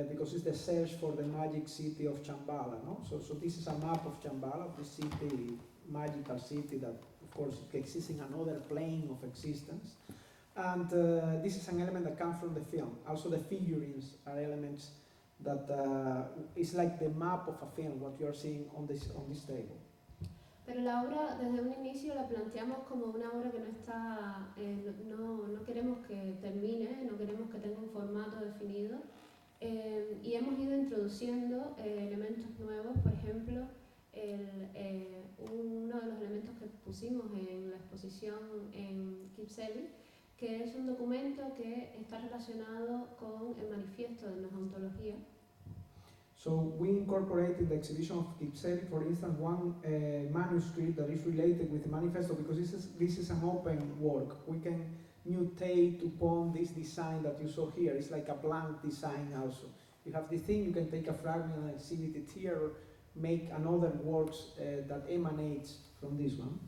because it's the search for the magic city of Chambala. No? So this is a map of Chambala, of this city, magical city that, of course, exists in another plane of existence. And this is an element that comes from the film. Also the figurines are elements that is like the map of a film, what you are seeing on this table. Pero la obra desde un inicio la planteamos como una obra que no está, no queremos que termine, no queremos que tenga un formato definido, y hemos ido introduciendo elementos nuevos. Por ejemplo, uno de los elementos que pusimos en la exposición en Kipseli, que es un documento que está relacionado con el manifiesto de la hauntología. So we incorporated in the exhibition of Kipseli, for instance, one manuscript that is related with the manifesto, because this is an open work. We can mutate upon this design that you saw here. It's like a blank design also. You have this thing, you can take a fragment and exhibit it here, or make another works that emanates from this one.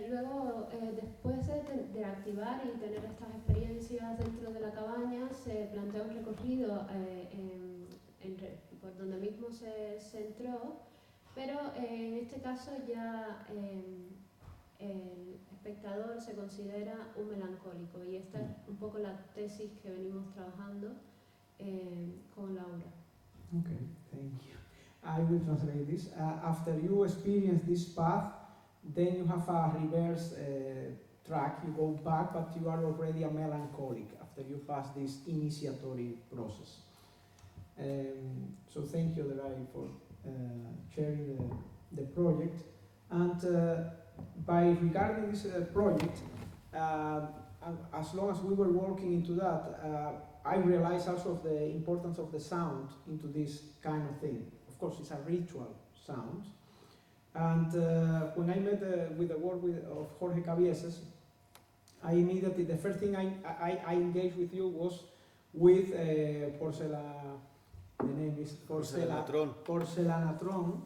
Luego, después de activar y tener estas experiencias dentro de la cabaña, se plantea un recorrido por donde mismo se entró, pero en este caso ya el espectador se considera un melancólico, y esta es un poco la tesis que venimos trabajando con Laura. Okay, thank you. I will translate this. After you experience this path, then you have a reverse track, you go back, but you are already a melancholic after you pass this initiatory process. So thank you, Oderay, for sharing the project. And by regarding this project, as long as we were working into that, I realized also of the importance of the sound into this kind of thing. Of course, it's a ritual sound. And when I met with the work of Jorge Cabieses, I immediately, the first thing I engaged with you was with the name is Porcelanatron.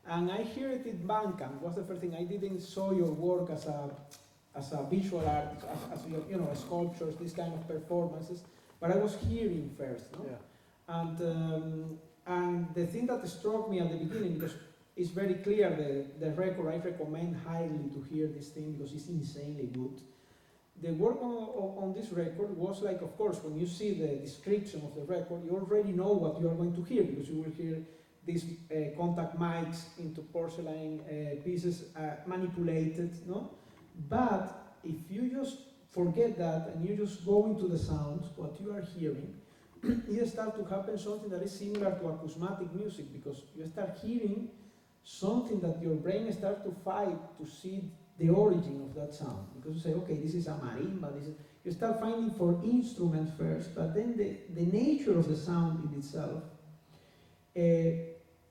And I hear it in Bandcamp, was the first thing. I didn't saw your work as a visual art, as you know, sculptures, these kind of performances, but I was hearing first, no? Yeah. And the thing that struck me at the beginning, because it's very clear, the record, I recommend highly to hear this thing because it's insanely good. The work on this record was like, of course, when you see the description of the record, you already know what you are going to hear, because you will hear these contact mics into porcelain pieces manipulated, no? But if you just forget that and you just go into the sounds, what you are hearing, it starts to happen something that is similar to acousmatic music, because you start hearing something that your brain starts to fight to see the origin of that sound. Because you say, okay, this is a marimba, you start finding for instruments first, but then the nature of the sound in itself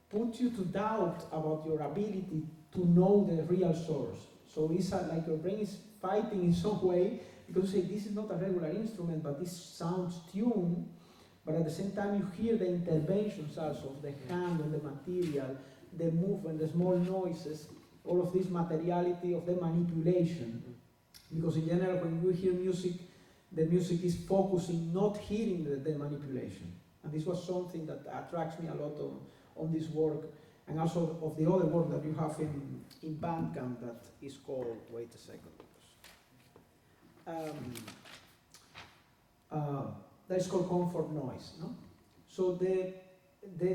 puts you to doubt about your ability to know the real source. So it's like your brain is fighting in some way, because you say, this is not a regular instrument, but this sounds tuned, but at the same time you hear the interventions also of the hand on the material, the movement, the small noises, all of this materiality of the manipulation. Because in general, when you hear music, the music is focusing, not hearing the manipulation. And this was something that attracts me a lot on this work, and also of the other work that you have in Bandcamp that is called, wait a second, that is called comfort noise. No? So the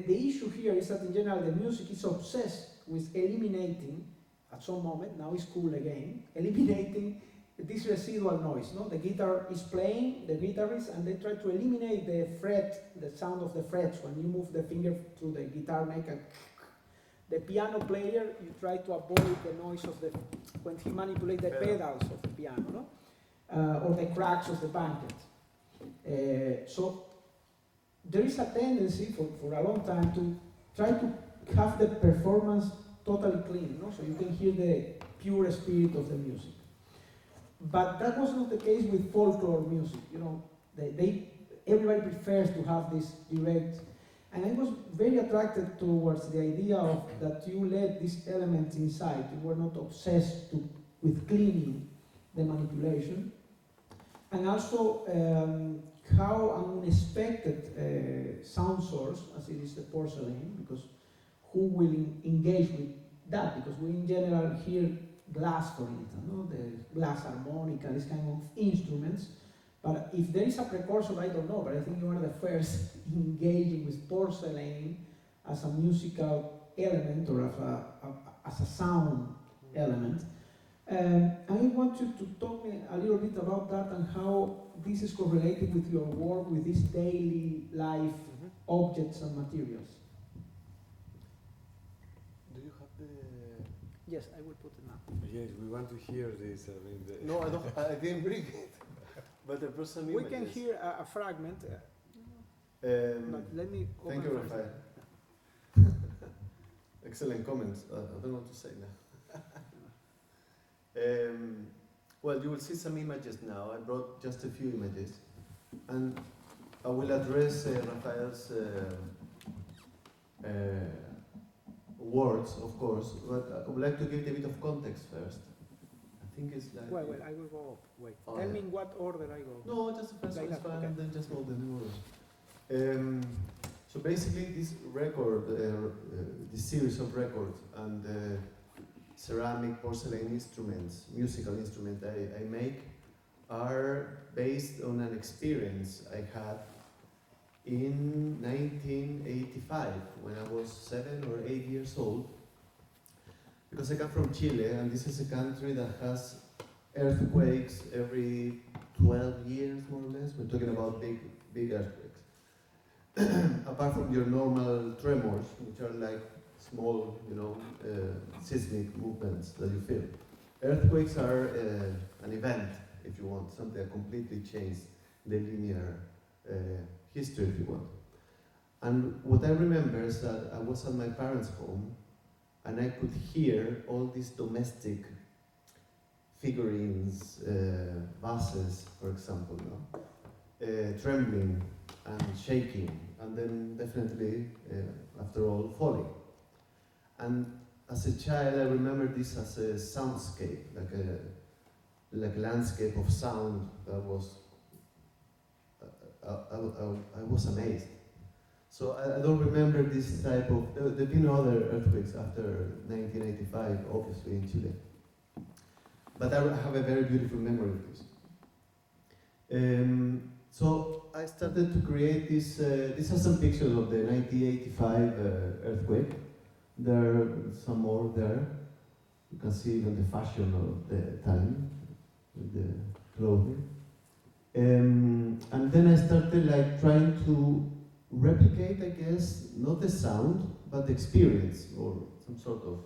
issue here is that in general the music is obsessed with eliminating, at some moment, now it's cool again, eliminating this residual noise. No? The guitar is playing, the guitarist, and they try to eliminate the fret, the sound of the frets. When you move the finger through the guitar, make a... The piano player, you try to avoid the noise of the... when he manipulates the pedals of the piano, no? Or the cracks of the banquet. So there is a tendency for a long time to try to have the performance totally clean, no? So you can hear the pure spirit of the music. But that was not the case with folklore music. You know, everybody prefers to have this direct. And I was very attracted towards the idea of that you let these elements inside. You were not obsessed with cleaning the manipulation. And also how an unexpected sound source, as it is the porcelain, because who will engage with that? Because we in general hear glass, for instance, no? The glass harmonica, this kind of instruments. But if there is a precursor, I don't know, but I think you are the first engaging with porcelain as a musical element or as a sound element. I want you to talk me a little bit about that and how this is correlated with your work with these daily life objects and materials. Do you have the... Yes, I will put it now. Yes, we want to hear this. I mean, No, I didn't bring it. But there are some We images. can hear a fragment. But let me open Thank you, first. Rafael. Excellent comments. I don't know what to say now. Well, you will see some images now. I brought just a few images. And I will address Rafael's words, of course, but I would like to give it a bit of context first. I think it's like... Wait, I will go up. Wait. Oh, Tell yeah. me in what order I go. No, just the first Like one is that, fine, okay. and then just all the words. So basically, this record, this series of records and ceramic, porcelain instruments, musical instruments I make are based on an experience I had in 1985 when I was 7 or 8 years old. Because I come from Chile, and this is a country that has earthquakes every 12 years, more or less. We're talking about big earthquakes. Apart from your normal tremors, which are like small, seismic movements that you feel. Earthquakes are an event, if you want, something that completely changed the linear history, if you want. And what I remember is that I was at my parents' home, and I could hear all these domestic figurines, vases, for example, trembling and shaking, and then definitely, after all, falling. And as a child, I remember this as a soundscape, like a landscape of sound that was. I was amazed. So I don't remember this type of. There've been other earthquakes after 1985, obviously in Chile. But I have a very beautiful memory of this. So I started to create this. These are some pictures of the 1985 earthquake. There are some more there. You can see even the fashion of the time with the clothing. And then I started like trying to replicate, I guess, not the sound, but the experience or some sort of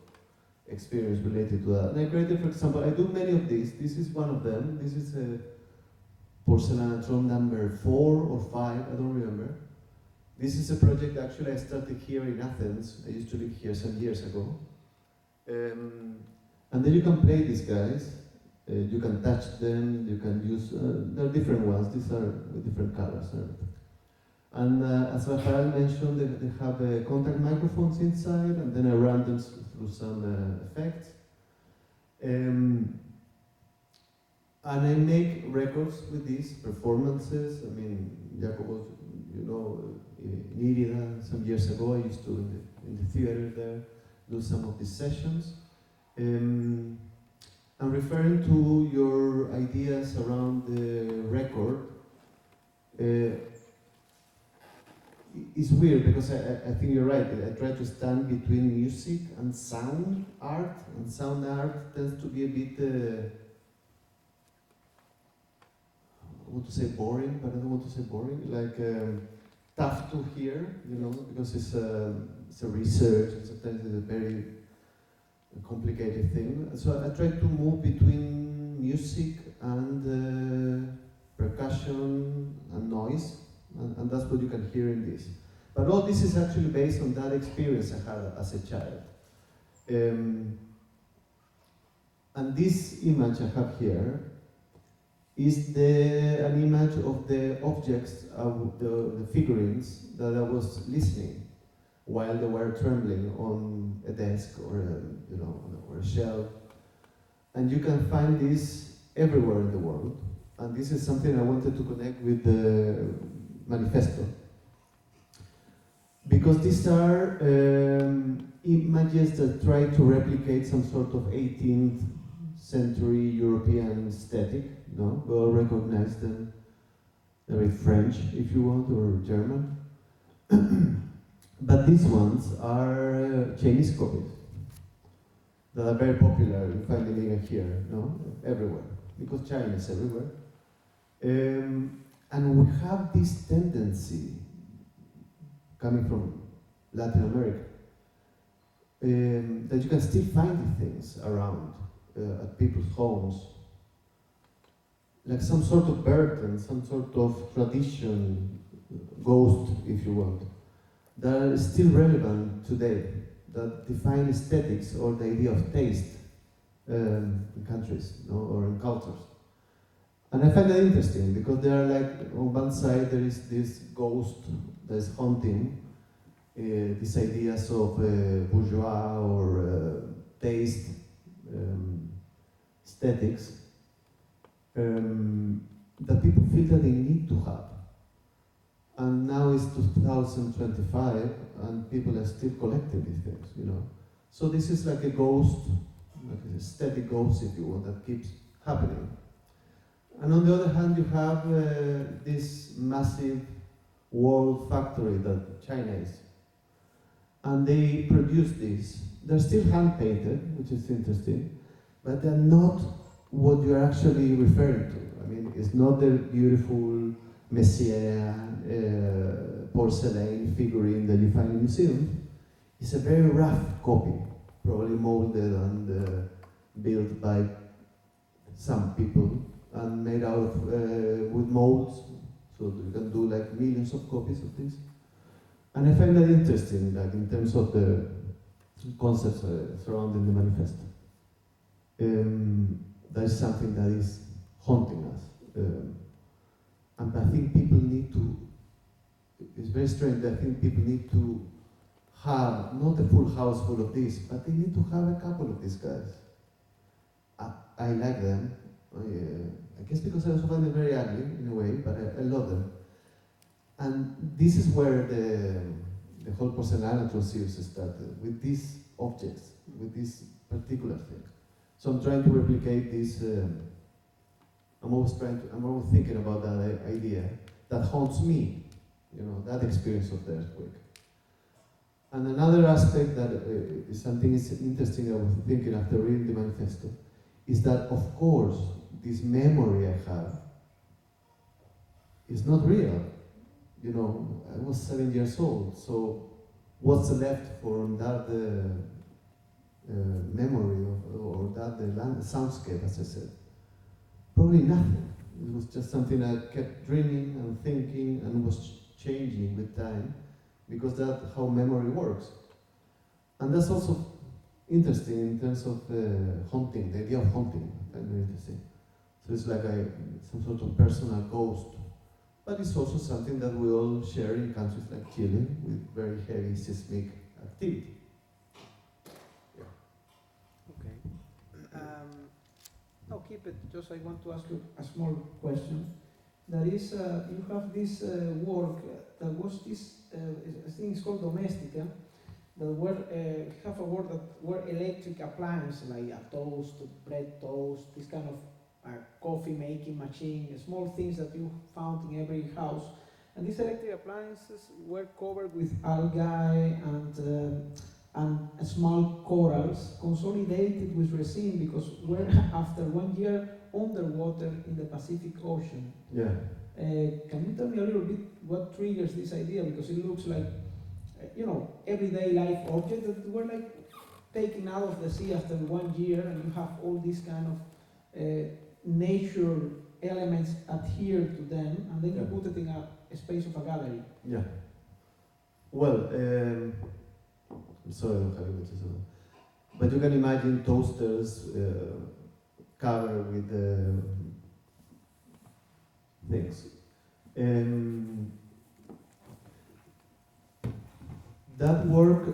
experience related to that. And I created, for example, I do many of these. This is one of them. This is a porcelain number 4 or 5, I don't remember. This is a project actually I started here in Athens. I used to live here some years ago. And then you can play these guys. You can touch them, you can use, there are different ones, these are different colors. And as Rafael mentioned, they have contact microphones inside, and then I run them through some effects. And I make records with these performances. I mean, Jacobo, in Irida some years ago, I used to, in the theater there, do some of these sessions. I'm referring to your ideas around the record. It's weird because I think you're right. I try to stand between music and sound art, and sound art tends to be a bit, I want to say boring, but I don't want to say boring, like tough to hear, because it's a research, and sometimes it's a very complicated thing. So I try to move between music and percussion and noise, and that's what you can hear in this. But all this is actually based on that experience I had as a child. And this image I have here is an image of the objects, the figurines that I was listening while they were trembling on a desk or a shelf. And you can find this everywhere in the world. And this is something I wanted to connect with the manifesto. Because these are images that try to replicate some sort of 18th century European aesthetic. We all recognize them. They're French, if you want, or German. But these ones are Chinese copies that are very popular. You find them even here, everywhere, because China is everywhere. And we have this tendency, coming from Latin America, that you can still find these things around at people's homes, like some sort of burden, some sort of tradition, ghost, if you want, that are still relevant today, that define aesthetics or the idea of taste in countries, or in cultures. And I find that interesting because they are like, on one side there is this ghost that is haunting these ideas of bourgeois or taste aesthetics that people feel that they need to have. And now it's 2025 and people are still collecting these things, you know. So this is like a ghost, like a steady ghost, if you want, that keeps happening. And on the other hand, you have this massive world factory that China is. And they produce this. They're still hand-painted, which is interesting, but they're not what you're actually referring to. I mean, it's not the beautiful Messiaen porcelain figurine that you find in museums. It's a very rough copy, probably molded and built by some people and made out of, with molds, so you can do like millions of copies of this. And I find that interesting, like in terms of the concepts surrounding the manifesto. That is something that is haunting us. And I think people need to, it's very strange, I think people need to have, not a full house full of this, but they need to have a couple of these guys. I like them, I guess because I also find them very ugly in a way, but I love them. And this is where the whole porcelanaton series started, with these objects, with this particular thing. So I'm trying to replicate this, I'm always thinking about that idea that haunts me, you know, that experience of the earthquake. And another aspect that is something is interesting I was thinking after reading the manifesto, is that of course, this memory I have is not real. You know, I was 7 years old, so what's left from that memory or that soundscape, as I said? Probably nothing. It was just something I kept dreaming and thinking and was changing with time, because that's how memory works. And that's also interesting in terms of haunting, the idea of haunting, very interesting. So it's like some sort of personal ghost. But it's also something that we all share in countries like Chile with very heavy seismic activity. Yeah. Okay. No, keep it. Just I want to ask you a small question. That is, you have this work that was this, I think it's called Domestica, that were, have a word that were electric appliances like a toast, bread toast, this kind of coffee making machine, small things that you found in every house. And these electric appliances were covered with algae and small corals consolidated with resin because we're after 1 year underwater in the Pacific Ocean. Yeah. Can you tell me a little bit what triggers this idea? Because it looks like, you know, everyday life objects that were like taken out of the sea after 1 year, and you have all these kind of nature elements adhered to them, and then you put it in a space of a gallery. Yeah. Well, I'm sorry, I don't have images of them. But you can imagine toasters covered with things. That work,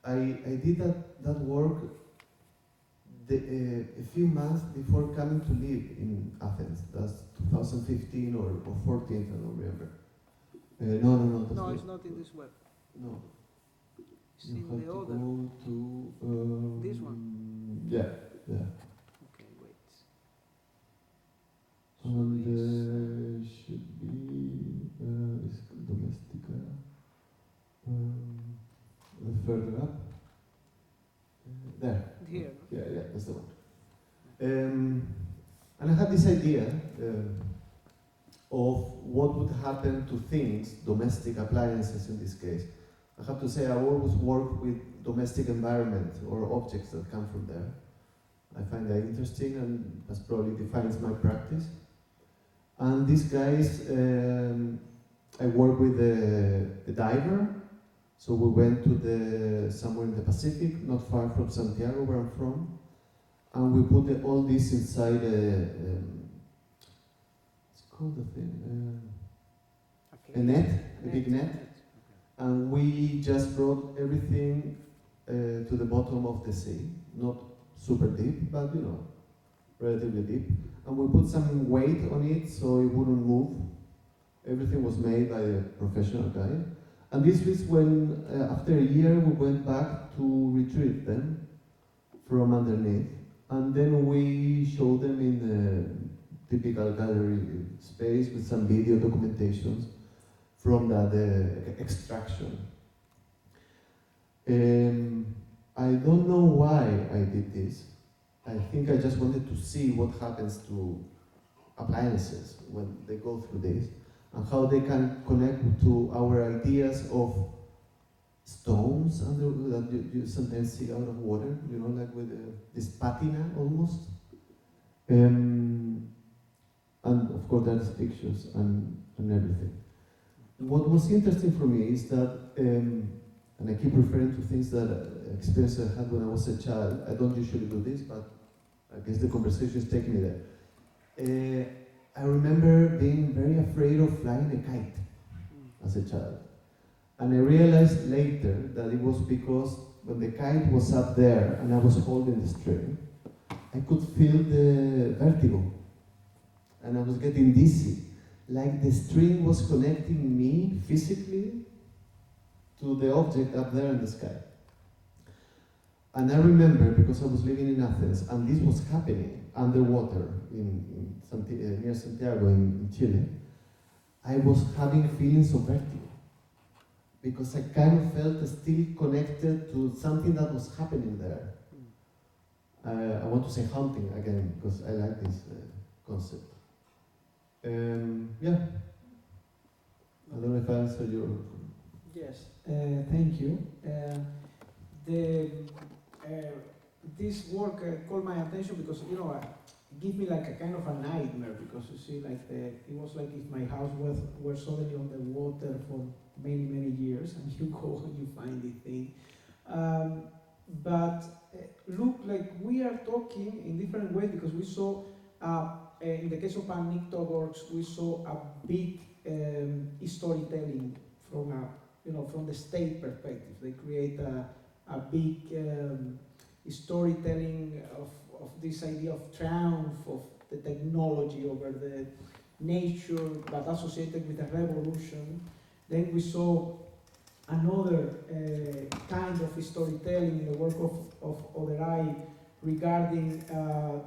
I did that work a few months before coming to live in Athens. That's 2015 or 14, I don't remember. No. No, it's not in this web. No. It's in the other. Go to this one. Yeah. Okay, wait. And should be it's Domestica. Further up. There. Here. Yeah, that's the one. And I had this idea of what would happen to things, domestic appliances in this case. I have to say I always work with domestic environment or objects that come from there. I find that interesting, and that probably defines my practice. And these guys, I work with a diver. So we went to somewhere in the Pacific, not far from Santiago, where I'm from, and we put all this inside it's called a thing, a net, a big net. and we just brought everything to the bottom of the sea, not super deep, but relatively deep. And we put some weight on it so it wouldn't move. Everything was made by a professional guy. And this was when, after a year, we went back to retrieve them from underneath. And then we showed them in the typical gallery space with some video documentations from that extraction. I don't know why I did this. I think I just wanted to see what happens to appliances when they go through this, and how they can connect to our ideas of stones that you sometimes see out of water, like with this patina almost. And of course there's pictures and everything. What was interesting for me is that, and I keep referring to things that experience I had when I was a child. I don't usually do this, but I guess the conversation is taking me there. I remember being very afraid of flying a kite as a child. And I realized later that it was because when the kite was up there and I was holding the string, I could feel the vertigo. And I was getting dizzy. Like the string was connecting me physically to the object up there in the sky. And I remember, because I was living in Athens, and this was happening underwater near Santiago in Chile, I was having feelings of vertigo. Because I kind of felt still connected to something that was happening there. I want to say haunting again, because I like this concept. Yeah. I don't know if I answered your... Yes, thank you. This work caught my attention because, it gave me like a kind of a nightmare, because you see, it was like if my house were suddenly on the water for many, many years, and you go and you find the thing. But look, like we are talking in different ways, because we saw, in the case of Pan-Nicto works, we saw a big storytelling from the state perspective. They create a big storytelling of this idea of triumph of the technology over the nature, but associated with a revolution. Then we saw another kind of storytelling in the work of Oderay regarding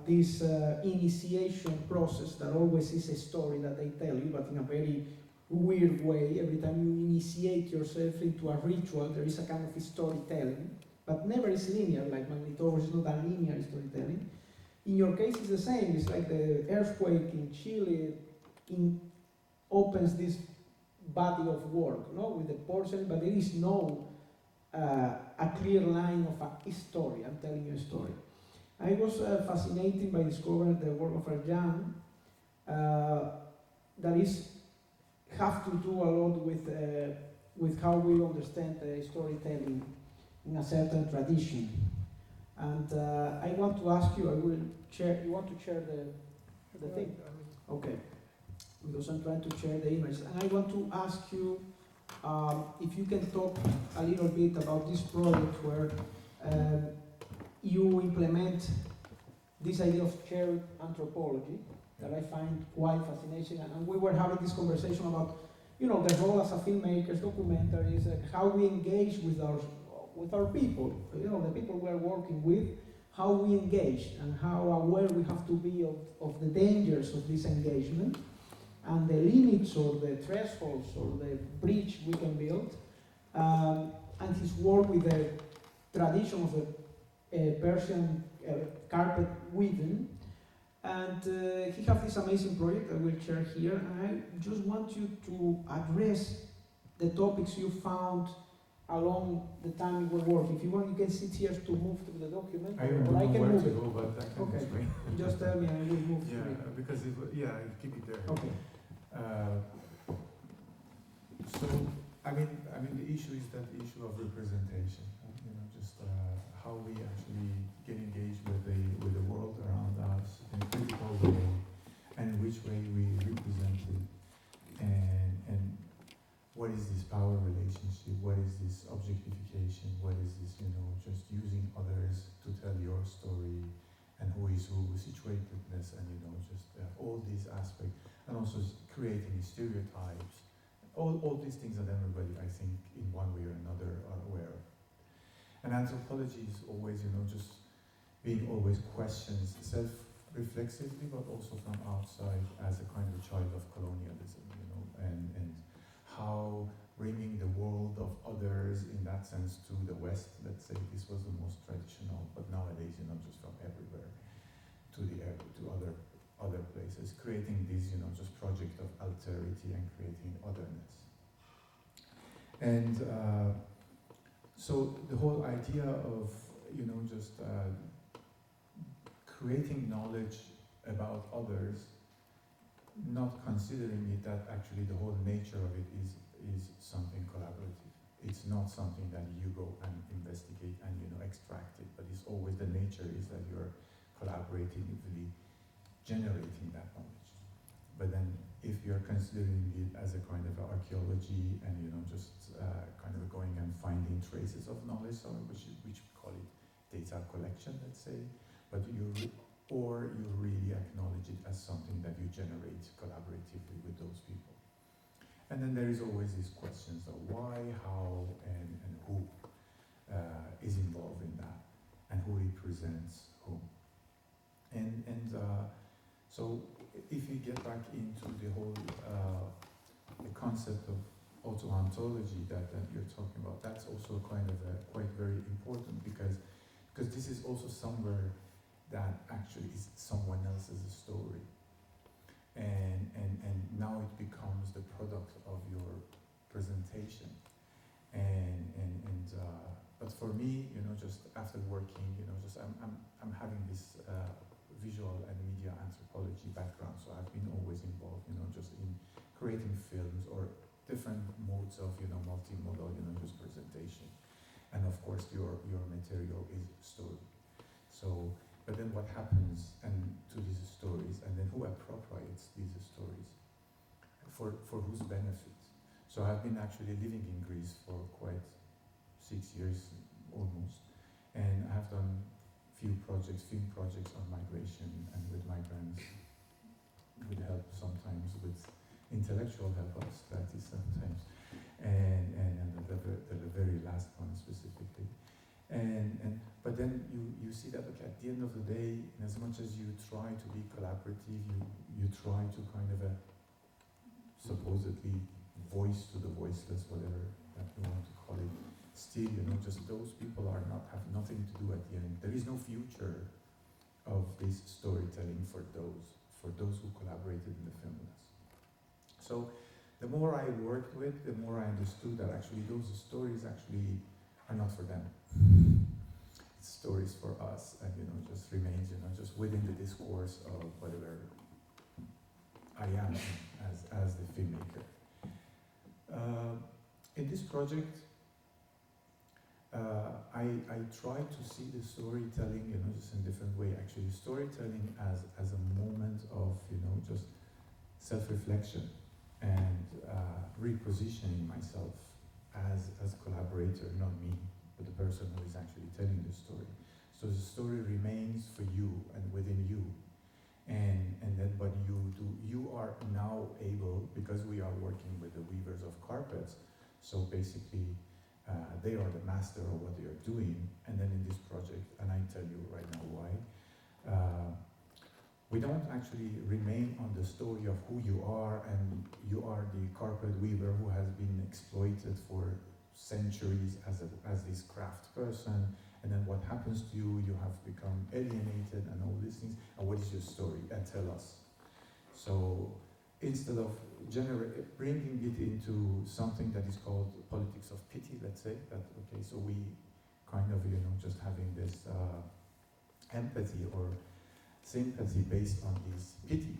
this initiation process that always is a story that they tell you, but in a very weird way. Every time you initiate yourself into a ritual, there is a kind of storytelling, but never is linear, like Magnetover is not a linear storytelling. In your case, it's the same. It's like the earthquake in Chile opens this body of work, with the porcelain, but there is no a clear line of a story. I'm telling you a story. I was fascinated by discovering the work of Arjang that is have to do a lot with how we understand storytelling in a certain tradition. And I want to ask you, you want to share the thing? Okay. Because I'm trying to share the image. And I want to ask you if you can talk a little bit about this project where you implement this idea of shared anthropology that I find quite fascinating. And we were having this conversation about, the role as a filmmakers, documentaries, how we engage with our people, the people we are working with, how we engage and how aware we have to be of the dangers of this engagement and the limits or the thresholds or the bridge we can build. And his work with the tradition of the Persian carpet weaving. And he has this amazing project I will share here. And I just want you to address the topics you found along the time you were working. If you want, you can sit here to move through the document, I don't or I know can where move to it. go, but I can Okay, explain. just tell me and I will move through it. Because I keep it there. Okay. So I mean, the issue is that issue of representation. Just how we actually get engaged with the world around us in a critical way, and in which way we represent it, and what is this power relationship? What is this objectification, what is this, just using others to tell your story, and who is who, situatedness, and just all these aspects, and also creating stereotypes, all these things that everybody, I think, in one way or another are aware of. And anthropology is always, just being always questions, self-reflexively, but also from outside as a kind of child of colonialism, and how bringing the world of others in that sense to the West, let's say, this was the most traditional, but nowadays, just from everywhere to other places, creating this, just project of alterity and creating otherness. And so the whole idea of, just creating knowledge about others, not considering it that actually the whole nature of it is something collaborative. It's not something that you go and investigate and extract it, but it's always the nature is that you're collaboratively generating that knowledge. But then if you're considering it as a kind of archaeology and just kind of going and finding traces of knowledge, which we call it data collection, let's say, but you really acknowledge it as something that you generate collaboratively with those people. And then there is always these questions of why, how, and who is involved in that, and who represents whom. And so if you get back into the whole the concept of hauntology that you're talking about, that's also kind of quite very important because this is also somewhere that actually is someone else's story. And now it becomes the product of your presentation. But for me, just after working, just I'm having this visual and media anthropology background, so I've been always involved, just in creating films or different modes of, multimodal, just presentation. And of course, your material is story. So, but then what happens to these stories, and then who appropriates these stories for whose benefit? So I've been actually living in Greece for quite 6 years almost, and I've done film projects on migration and with migrants, with help sometimes, with intellectual help of Stratis sometimes, and the very last one specifically. But then you see that, okay, at the end of the day, in as much as you try to be collaborative, you try to kind of supposedly voice to the voiceless, whatever that you want to call it, still, just those people have nothing to do at the end. There is no future of this storytelling for those who collaborated in the film with us. So the more I worked with, the more I understood that actually those stories actually are not for them. It's stories for us, and just remains, just within the discourse of whatever I am as the filmmaker. In this project, I try to see the storytelling, just in a different way. Actually, storytelling as a moment of, just self-reflection and repositioning myself as a collaborator, not me, but the person who is actually telling the story. So the story remains for you and within you, and then what you are now able, because we are working with the weavers of carpets. So basically, they are the master of what they are doing, and then in this project, and I tell you right now why, we don't actually remain on the story of who you are, and you are the carpet weaver who has been exploited for centuries as this craft person, and then what happens to you, you have become alienated and all these things, and what is your story, and tell us. So instead of bringing it into something that is called politics of pity, let's say, that, okay, so we kind of, just having this empathy or sympathy based on this pity.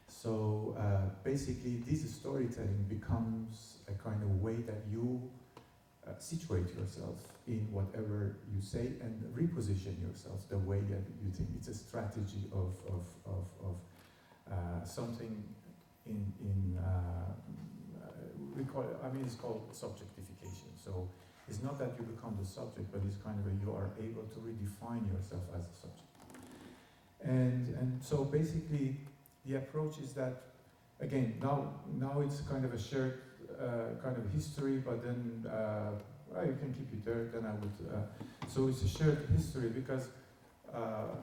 So basically, this storytelling becomes a kind of way that you situate yourself in whatever you say and reposition yourself the way that you think. It's a strategy of something we call it, I mean, it's called subjectification. So it's not that you become the subject, but it's kind of you are able to redefine yourself as a subject. And so basically, the approach is that, again, now it's kind of a shared kind of history, but then you can keep it there. Then I would. So it's a shared history because,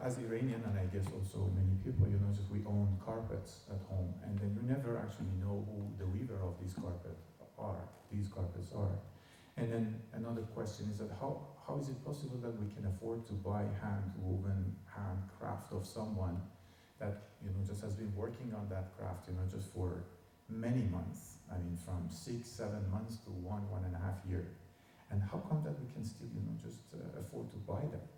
as Iranian, and I guess also many people, you know, just we own carpets at home, and then you never actually know who the weaver of these carpets are. And then another question is that how is it possible that we can afford to buy hand-woven handcraft of someone that, you know, just has been working on that craft, you know, just for many months. I mean, from 6-7 months to 1.5 years. And how come that we can still, you know, just afford to buy that?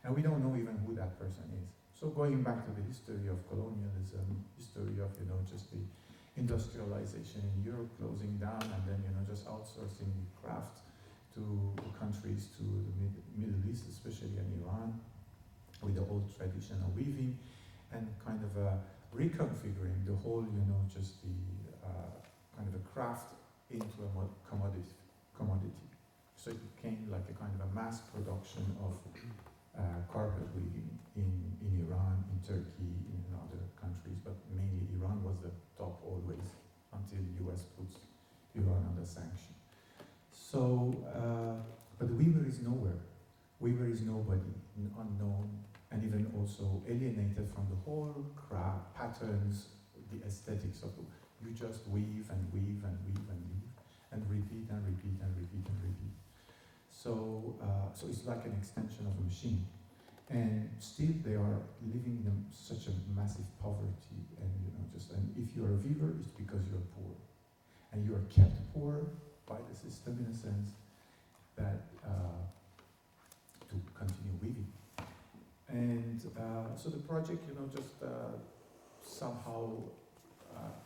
And we don't know even who that person is. So going back to the history of colonialism, history of, you know, just the industrialization in Europe closing down, and then, you know, just outsourcing the craft to countries, to the Middle East, especially in Iran, with the old traditional weaving, and kind of reconfiguring the whole, you know, just the kind of a craft into a commodity. So it became like a kind of a mass production of carpet weaving in Iran, in Turkey, in other countries, but mainly Iran was the top always until US puts Iran under sanction. So, but the weaver is nowhere. Weaver is nobody, unknown, and even also alienated from the whole craft, patterns, the aesthetics of it. You just weave and weave and weave and weave, and repeat and repeat and repeat and repeat. So, so it's like an extension of a machine. And still they are living in such a massive poverty, and, you know, just, and if you're a weaver, it's because you're poor. And you are kept poor by the system in a sense that to continue weaving. And so the project, you know, just somehow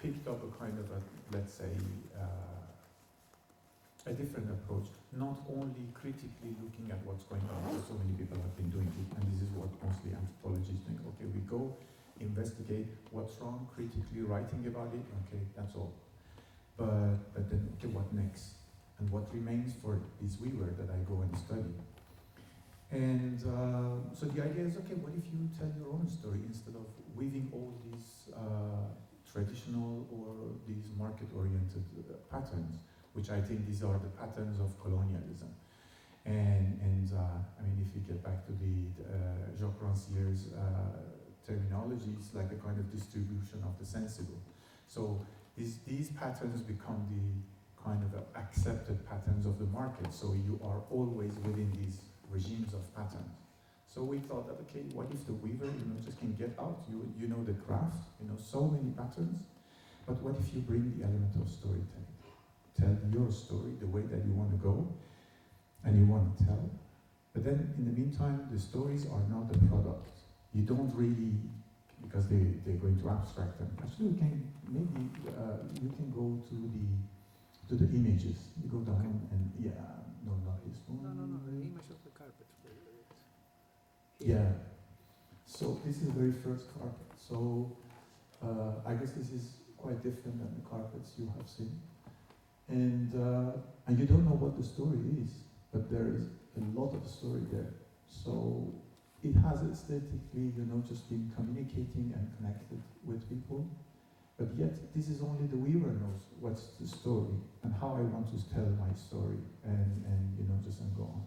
picked up a kind of a, let's say, a different approach, not only critically looking at what's going on, because so many people have been doing it, and this is what mostly anthropologists think. Okay, we go, investigate what's wrong, critically writing about it, okay, that's all. But then, okay, what next? And what remains for this weaver that I go and study? And so the idea is, okay, what if you tell your own story instead of weaving all these traditional or these market-oriented patterns, which I think these are the patterns of colonialism. And I mean, if you get back to the Jacques Rancier's terminology, it's like a kind of distribution of the sensible. So these patterns become the kind of accepted patterns of the market. So you are always within these regimes of patterns. So we thought that, okay, what if the weaver, you know, just can get out? You know the craft, you know, so many patterns, but what if you bring the element of storytelling? Tell your story the way that you want to go, and you want to tell. But then, in the meantime, the stories are not the product. You don't really, because they're going to abstract them. Actually, we can maybe you can go to the images. You go down and no, not this one. No, the image of the carpet. Yeah. So this is the very first carpet. So I guess this is quite different than the carpets you have seen. And you don't know what the story is, but there is a lot of story there. So it has aesthetically, you know, just been communicating and connected with people. But yet, this is only the weaver knows what's the story and how I want to tell my story, and you know, just and go on.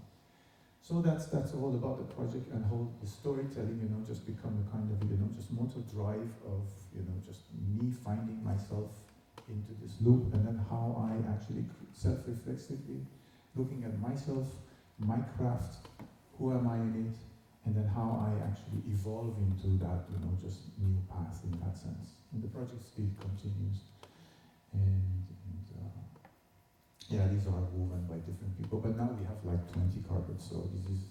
So that's all about the project, and how the storytelling, you know, just become a kind of, you know, just motor drive of, you know, just me finding myself into this loop, and then how I actually self-reflexively looking at myself, my craft, who am I in it, and then how I actually evolve into that, you know, just new path in that sense. And the project still continues, and yeah, these are woven by different people, but now we have like 20 carpets, so this is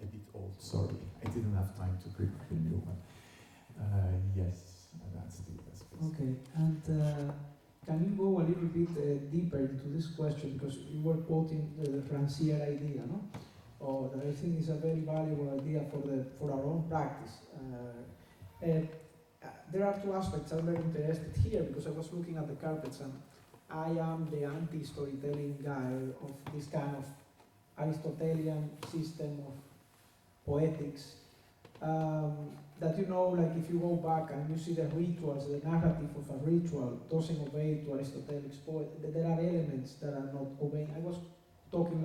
a bit old, sorry. I didn't have time to prepare a new one. Yes, that's the best. Okay, and can you go a little bit deeper into this question, because you were quoting the Rancière idea, no? Or that I think is a very valuable idea for our own practice. There are two aspects I'm very interested here, because I was looking at the carpets, and I am the anti-storytelling guy of this kind of Aristotelian system of poetics. That like if you go back and you see the rituals, the narrative of a ritual doesn't obey to Aristotelic poetry. There are elements that are not obeying. I was talking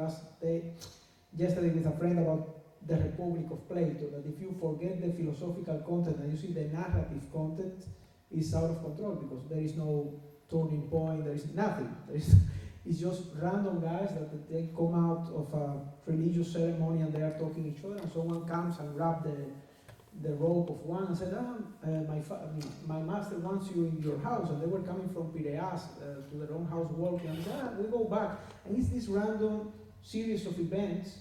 yesterday with a friend about the Republic of Plato, that if you forget the philosophical content and you see the narrative content, is out of control because there is no turning point, there is nothing. It's just random guys that they come out of a religious ceremony and they are talking to each other, and someone comes and grabs the robe of one and said, my master wants you in your house, and they were coming from Piraeus to their own house walking, and said, we go back. And it's this random series of events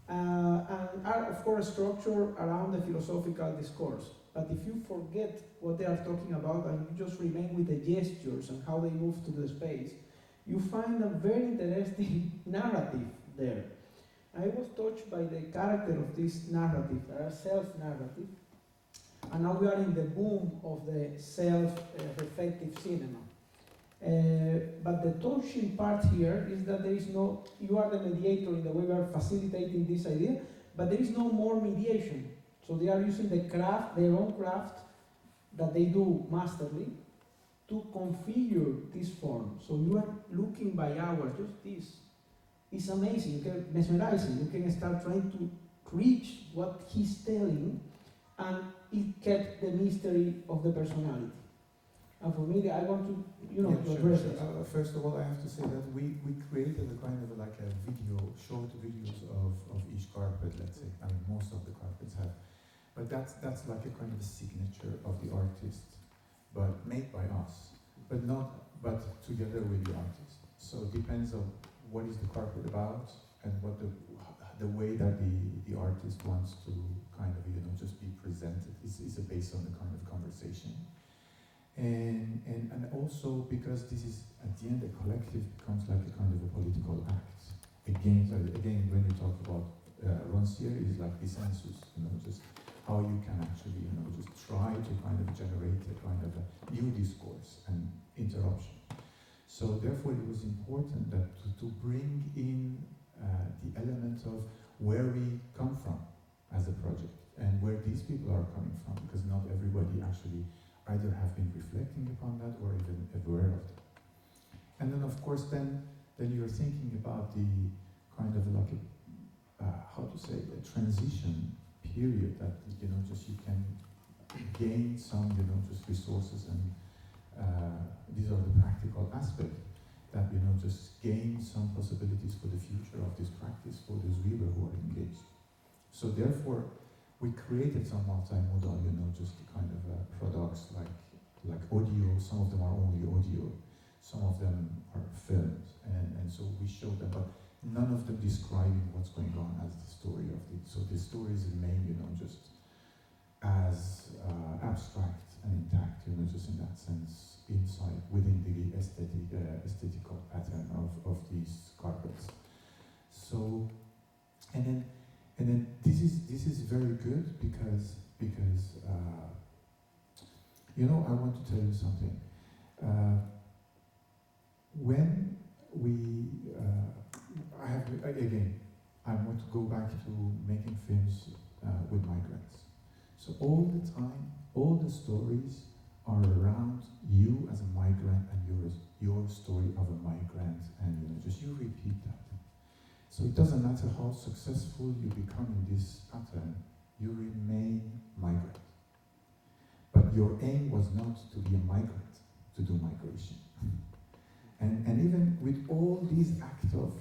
and are of course structured around the philosophical discourse. But if you forget what they are talking about and you just remain with the gestures and how they move to the space, you find a very interesting narrative there. I was touched by the character of this narrative, self-narrative, and now we are in the boom of the self-reflective cinema. But the touching part here is that you are the mediator in the way we are facilitating this idea, but there is no more mediation. So they are using their own craft that they do masterly to configure this form. So you are looking by hours, just this. It's amazing, mesmerizing. You can start trying to reach what he's telling, and it kept the mystery of the personality. And for me, I want to, to address it. First of all, I have to say that we created a kind of like a short videos of each carpet, let's say. I mean, most of the carpets have. But that's like a kind of a signature of the artist, but made by us, but together with the artist. So it depends on what is the carpet about and what the way that the artist wants to kind of just be presented is based on the kind of conversation. And also because this is at the end the collective becomes like a kind of a political act. Again, when you talk about Roncier is like the census, just how you can actually, just try to kind of generate a kind of a new discourse and interruption. So therefore it was important that to bring in the element of where we come from as a project and where these people are coming from, because not everybody actually either have been reflecting upon that or even aware of that. And then of course then you're thinking about the kind of like a transition period that just you can gain some just resources, and these are the practical aspects that just gain some possibilities for the future of this practice for those weavers who are engaged. So therefore we created some multimodal just kind of products like audio. Some of them are only audio, some of them are films, and so we show them, but none of them describing what's going on as the story of it. So the stories remain, just as abstract and intact, just in that sense, inside, within the aesthetical pattern of these carpets. So, and then this is very good because I want to tell you something. When we I want to go back to making films with migrants. So all the time, all the stories are around you as a migrant and your story of a migrant, and just you repeat that. So it doesn't matter how successful you become in this pattern, you remain migrant. But your aim was not to be a migrant, to do migration. And even with all these acts of,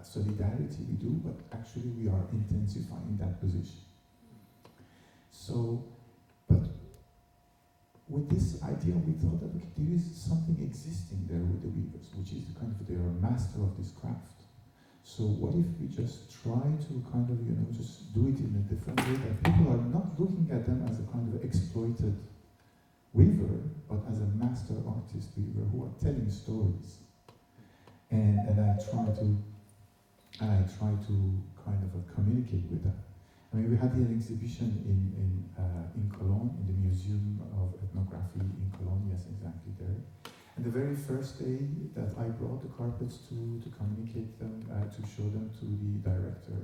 solidarity we do, but actually we are intensifying that position. So, but with this idea, we thought that there is something existing there with the weavers, which is the kind of, they are a master of this craft. So what if we just try to kind of, just do it in a different way, that people are not looking at them as a kind of exploited weaver, but as a master artist weaver who are telling stories. And I try to kind of communicate with that. I mean, we had an exhibition in Cologne, in the Museum of Ethnography in Cologne, yes, exactly there. And the very first day that I brought the carpets to communicate them, to show them to the director,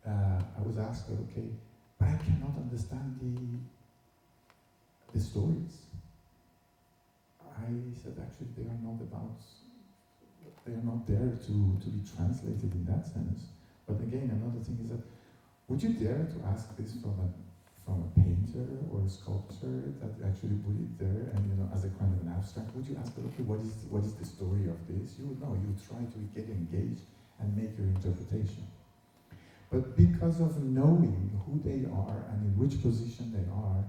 I was asked, okay, but I cannot understand the stories. I said, actually, they are not there to be translated in that sense. But again, another thing is that, would you dare to ask this from a painter or a sculptor that actually put it there and, as a kind of an abstract? Would you ask, okay, what is the story of this? You would know, you would try to get engaged and make your interpretation. But because of knowing who they are and in which position they are,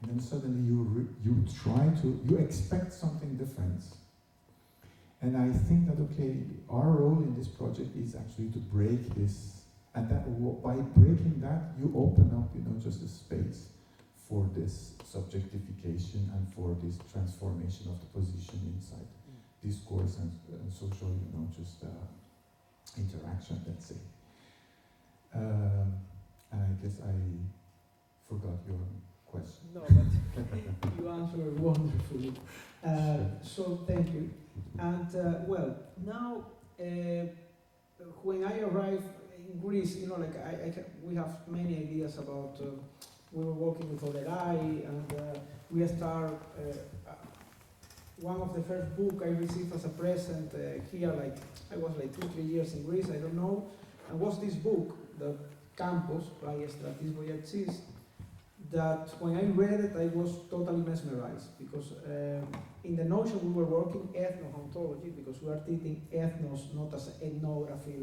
and then suddenly you expect something different. And I think that, okay, our role in this project is actually to break this. And that by breaking that, you open up, just a space for this subjectification and for this transformation of the position inside discourse and social, interaction, let's say. And I guess I forgot your question. No, but you answered wonderfully. So thank you. And now when I arrived in Greece, we have many ideas about. We were working with Oderay, and we start. One of the first book I received as a present here, I was 2-3 years in Greece, I don't know, and was this book, the Campus by Stratis Vogiatzis, that when I read it, I was totally mesmerized, because in the notion we were working ethno hauntology, because we are treating ethnos not as ethnography,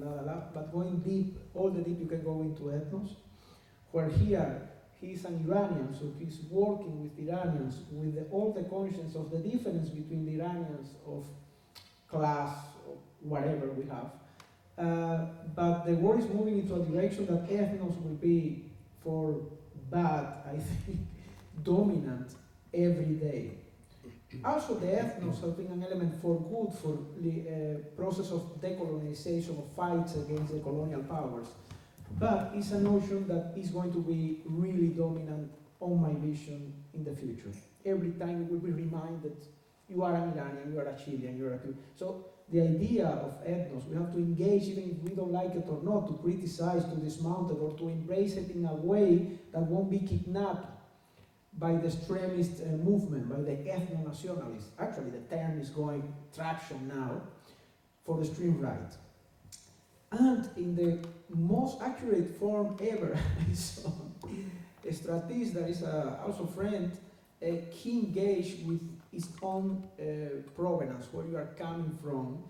but going deep, all the deep you can go into ethnos, where here he's an Iranian, so he's working with Iranians, with all the conscience of the difference between the Iranians of class, or whatever we have. But the world is moving into a direction that ethnos will be, for bad, I think, dominant every day. Also, the ethnos has been an element for good for the process of decolonization, of fights against the colonial powers. But it's a notion that is going to be really dominant on my vision in the future. Every time you will be reminded, you are an Iranian, you are a Chilean, you are a Cuban. So the idea of ethnos, we have to engage, even if we don't like it or not, to criticize, to dismount it, or to embrace it in a way that won't be kidnapped by the extremist movement, by the ethno-nationalists. Actually, the term is going traction now for the extreme right. And in the most accurate form ever, I saw Stratis, that is also a friend, he engaged with his own provenance, where you are coming from,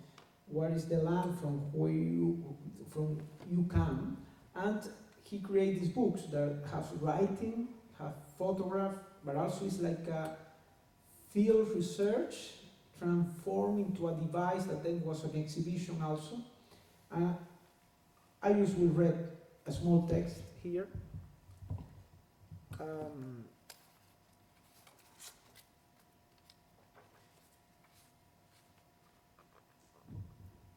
what is the land from where you come, and he created these books that have writing, have photograph, but also it's like a field research transformed into a device that then was an exhibition also. I usually read a small text here.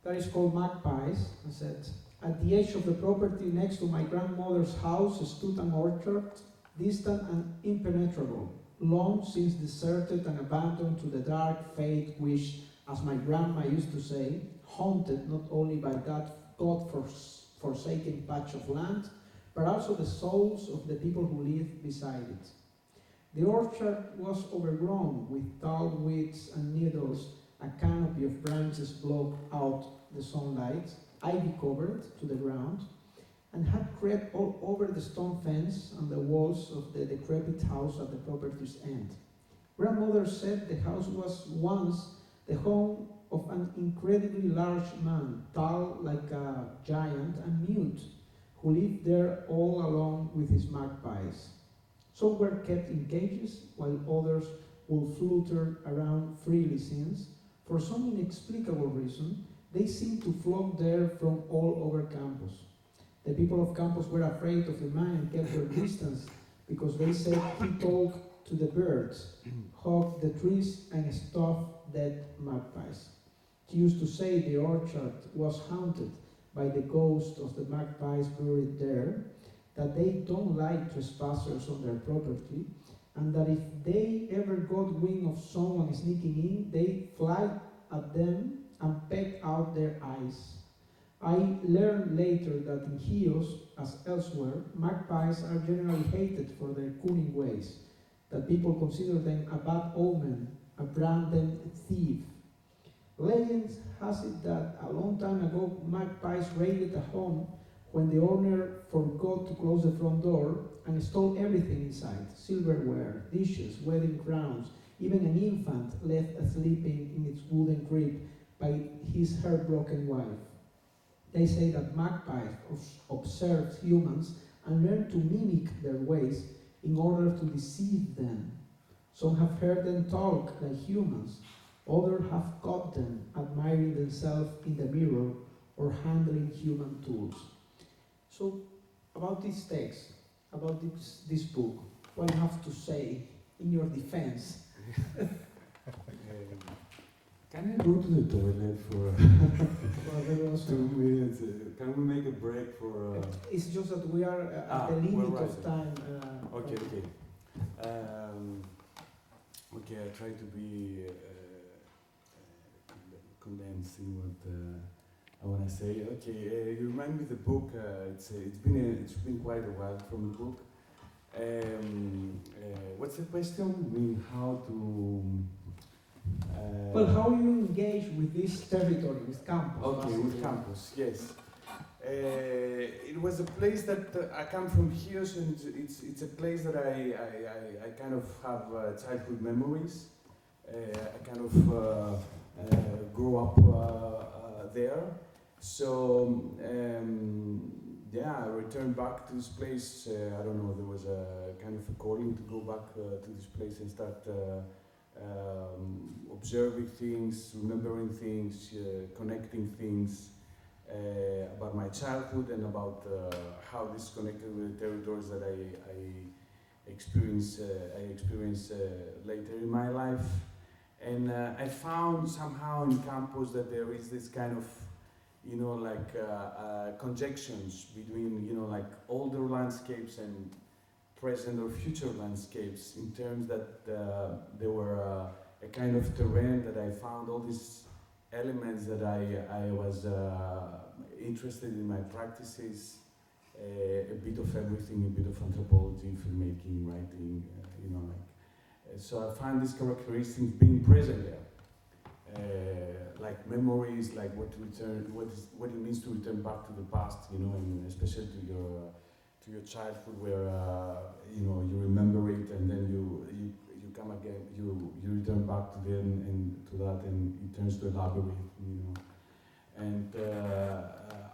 That is called Magpies. I said, at the edge of the property next to my grandmother's house stood an orchard, distant and impenetrable, long since deserted and abandoned to the dark fate which, as my grandma used to say, haunted not only by that God-forsaken patch of land, but also the souls of the people who lived beside it. The orchard was overgrown with tall weeds and needles. A canopy of branches blocked out the sunlight, ivy covered to the ground, and had crept all over the stone fence and the walls of the decrepit house at the property's end. Grandmother said the house was once the home of an incredibly large man, tall like a giant and mute, who lived there all alone with his magpies. Some were kept in cages, while others would flutter around freely since, for some inexplicable reason, they seemed to flock there from all over campus. The people of campus were afraid of the man and kept their distance, because they said he talked to the birds, hugged the trees, and stuffed dead magpies. He used to say the orchard was haunted by the ghost of the magpies buried there, that they don't like trespassers on their property, and that if they ever got wind of someone sneaking in, they fly at them and peck out their eyes. I learned later that in Chios, as elsewhere, magpies are generally hated for their cunning ways, that people consider them a bad omen, a branded thief. Legend has it that a long time ago, magpies raided a home when the owner forgot to close the front door and stole everything inside: silverware, dishes, wedding crowns, even an infant left sleeping in its wooden crib by his heartbroken wife. They say that magpies observe humans and learn to mimic their ways in order to deceive them. Some have heard them talk like humans, others have caught them admiring themselves in the mirror or handling human tools. So, about this text, about this book, what do you have to say in your defense? Can I go to the toilet for 2 minutes? Can we make a break for... It's just that we are at the limit of time. Okay. Okay, I try to be condensed in what I want to say. Okay, you remind me of the book. It's been quite a while from the book. What's the question? I mean, how to... well, how you engage with this territory, with campus? Okay, with campus, yes. It was a place that I come from here, so it's a place that I kind of have childhood memories. I kind of grew up there. So, yeah, I returned back to this place. I don't know, there was a kind of a calling to go back to this place and start observing things, remembering things, connecting things about my childhood and about how this connected with the territories that I experienced later in my life. And I found somehow in campus that there is this kind of, you know, like conjunctions between, you know, like older landscapes and present or future landscapes, in terms that there were a kind of terrain that I found all these elements that I was interested in my practices, a bit of everything, a bit of anthropology, filmmaking, writing, you know, like. So I find these characteristics being present there, like memories, like what it means to return back to the past, you know, and especially to your childhood, where you know, you remember it, and then you come again, you return back to them and to that, and it turns to a labyrinth, you know. And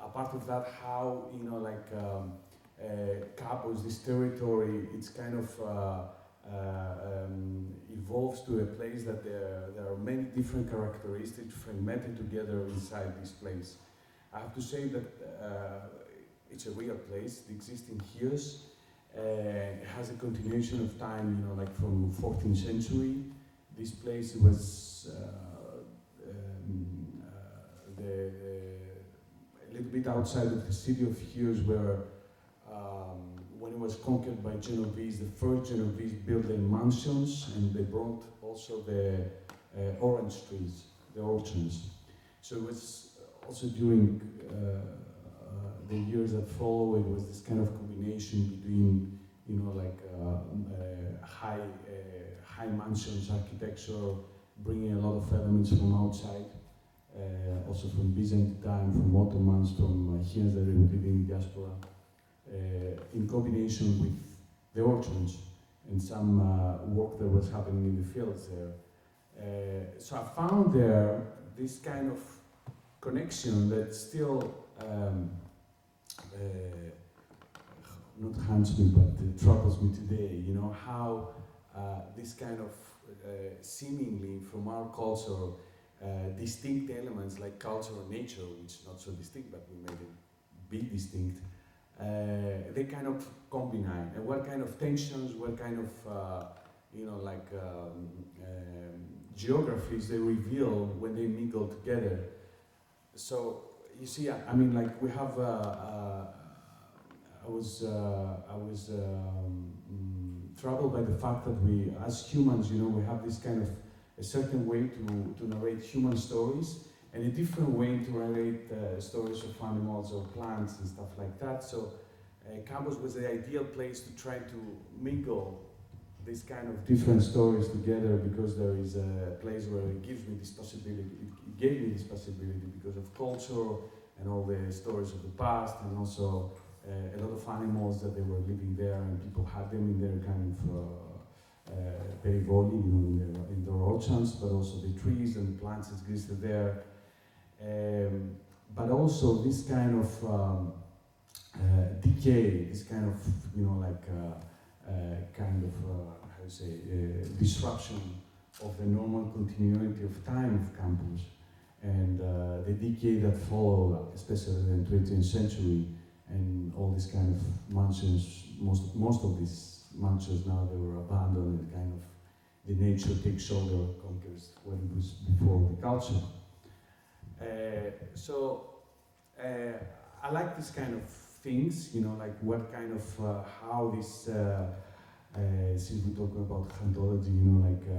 apart of that, how, you know, like campus, this territory, it's kind of evolves to a place that there are many different characteristics fragmented together inside this place. I have to say that it's a real place. It exists in Chios. It has a continuation of time, you know, like from 14th century. This place was a little bit outside of the city of Chios, where when it was conquered by Genovese, the first Genovese built their mansions, and they brought also the orange trees, the orchards. So it was also during the years that follow, it was this kind of combination between, you know, like high mansions architecture, bringing a lot of elements from outside, also from Byzantine time, from Ottomans, from Chians that were living in diaspora, in combination with the orchards and some work that was happening in the fields there. So I found there this kind of connection that still not haunts me, but troubles me today. You know, how this kind of seemingly from our culture distinct elements like culture and nature, which is not so distinct, but we made it be distinct, they kind of combine. And what kind of tensions, what kind of you know, like geographies they reveal when they mingle together. So you see, I mean, like we have. I was troubled by the fact that we, as humans, you know, we have this kind of a certain way to narrate human stories and a different way to narrate stories of animals or plants and stuff like that. So campus was the ideal place to try to mingle these kind of different stories together, because there is a place where it gives me this possibility, it gave me this possibility because of culture and all the stories of the past, and also a lot of animals that they were living there, and people had them in their kind of perivoli, you know, in their orchards, but also the trees and the plants that existed there. But also this kind of decay, this kind of, you know, like how to say, disruption of the normal continuity of time of campus, and the decay that followed, especially in the 20th century, and all these kind of mansions, most of these mansions now, they were abandoned, and kind of the nature takes over, conquers what it was before the culture. I like this kind of things, you know, like what kind of, how this, since we're talking about hauntology, you know, like, I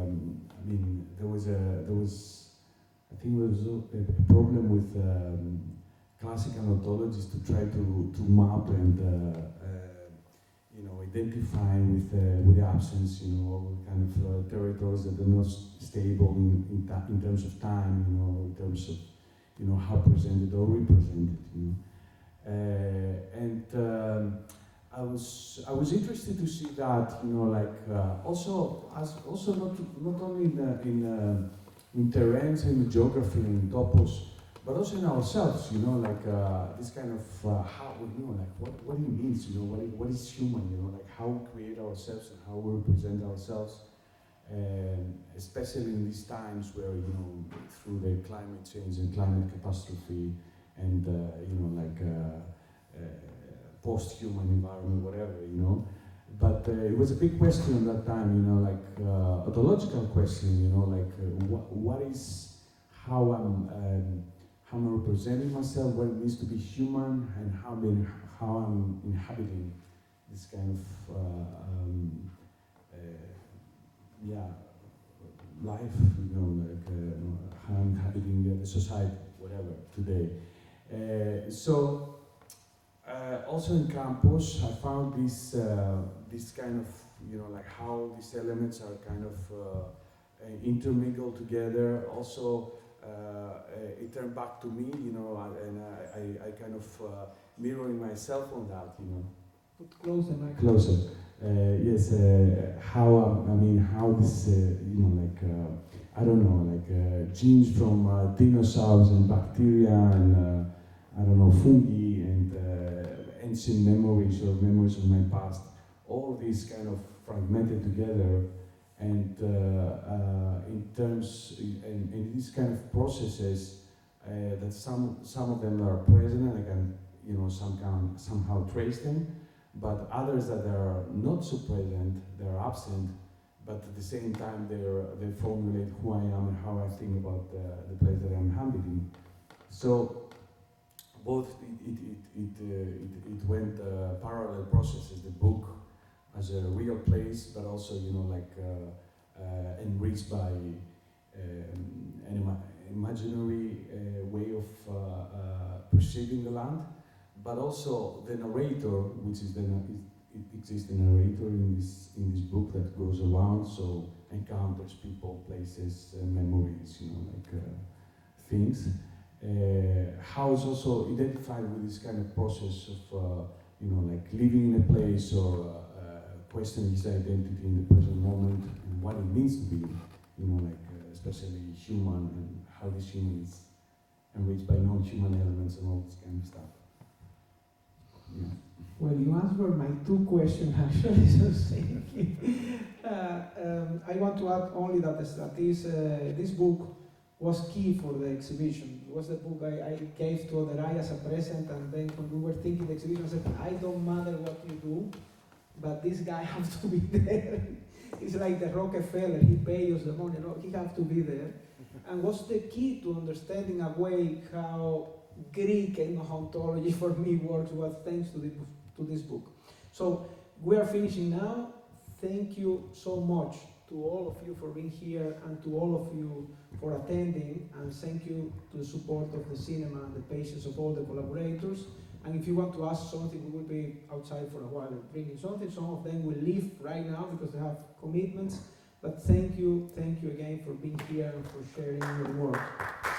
mean, there was, I think there was a problem with classical hauntologists to try to map and, you know, identify with the absence, you know, all kind of territories that are not stable in terms of time, you know, in terms of, you know, how presented or represented, you know. I was interested to see that, you know, like also not only in terrains and geography and topos, but also in ourselves, you know, like this kind of how, you know, like what it means, you know, what is human, you know, like how we create ourselves and how we represent ourselves, especially in these times where, you know, through the climate change and climate catastrophe and you know, like post-human environment, whatever, you know. But it was a big question at that time, you know, like ontological question, you know, like what is, how I'm representing myself, what it means to be human, and how I'm inhabiting this kind of life, you know, like how I'm inhabiting the society, whatever, today. Also in campus, I found this kind of, you know, like how these elements are kind of intermingled together. Also, it turned back to me, you know, and I kind of mirroring myself on that, you know. Put closer, Mike. Closer. Yes, how, I mean, how this, you know, like, I don't know, like genes from dinosaurs and bacteria and, I don't know, fungi and ancient memories or memories of my past, all these kind of fragmented together, and in terms, in these kind of processes, that some of them are present and I can, you know, somehow trace them, but others that are not so present, they're absent, but at the same time they formulate who I am and how I think about the place that I'm inhabiting. So both it went parallel processes. The book as a real place, but also, you know, like enriched by an imaginary way of perceiving the land, but also the narrator, which is it exists a narrator in this book that goes around, so encounters people, places, memories, you know, like things. How is also identified with this kind of process of, you know, like living in a place or questioning his identity in the present moment and what it means to be, you know, like especially human, and how this human is enriched by non-human elements and all this kind of stuff. Yeah. Well, you answered my two questions actually, so thank you. I want to add only that this book was key for the exhibition. It was the book I gave to Oderay as a present, and then when we were thinking the exhibition, I said, I don't matter what you do, but this guy has to be there. It's like the Rockefeller, he pays us the money, no, he has to be there. And what's the key to understanding a way how Greek hauntology for me works was thanks to this book. So we are finishing now. thank you so much to all of you for being here and to all of you for attending, and thank you to the support of the cinema and the patience of all the collaborators. And if you want to ask something, we will be outside for a while bringing something. Some of them will leave right now because they have commitments. But thank you again for being here and for sharing your work.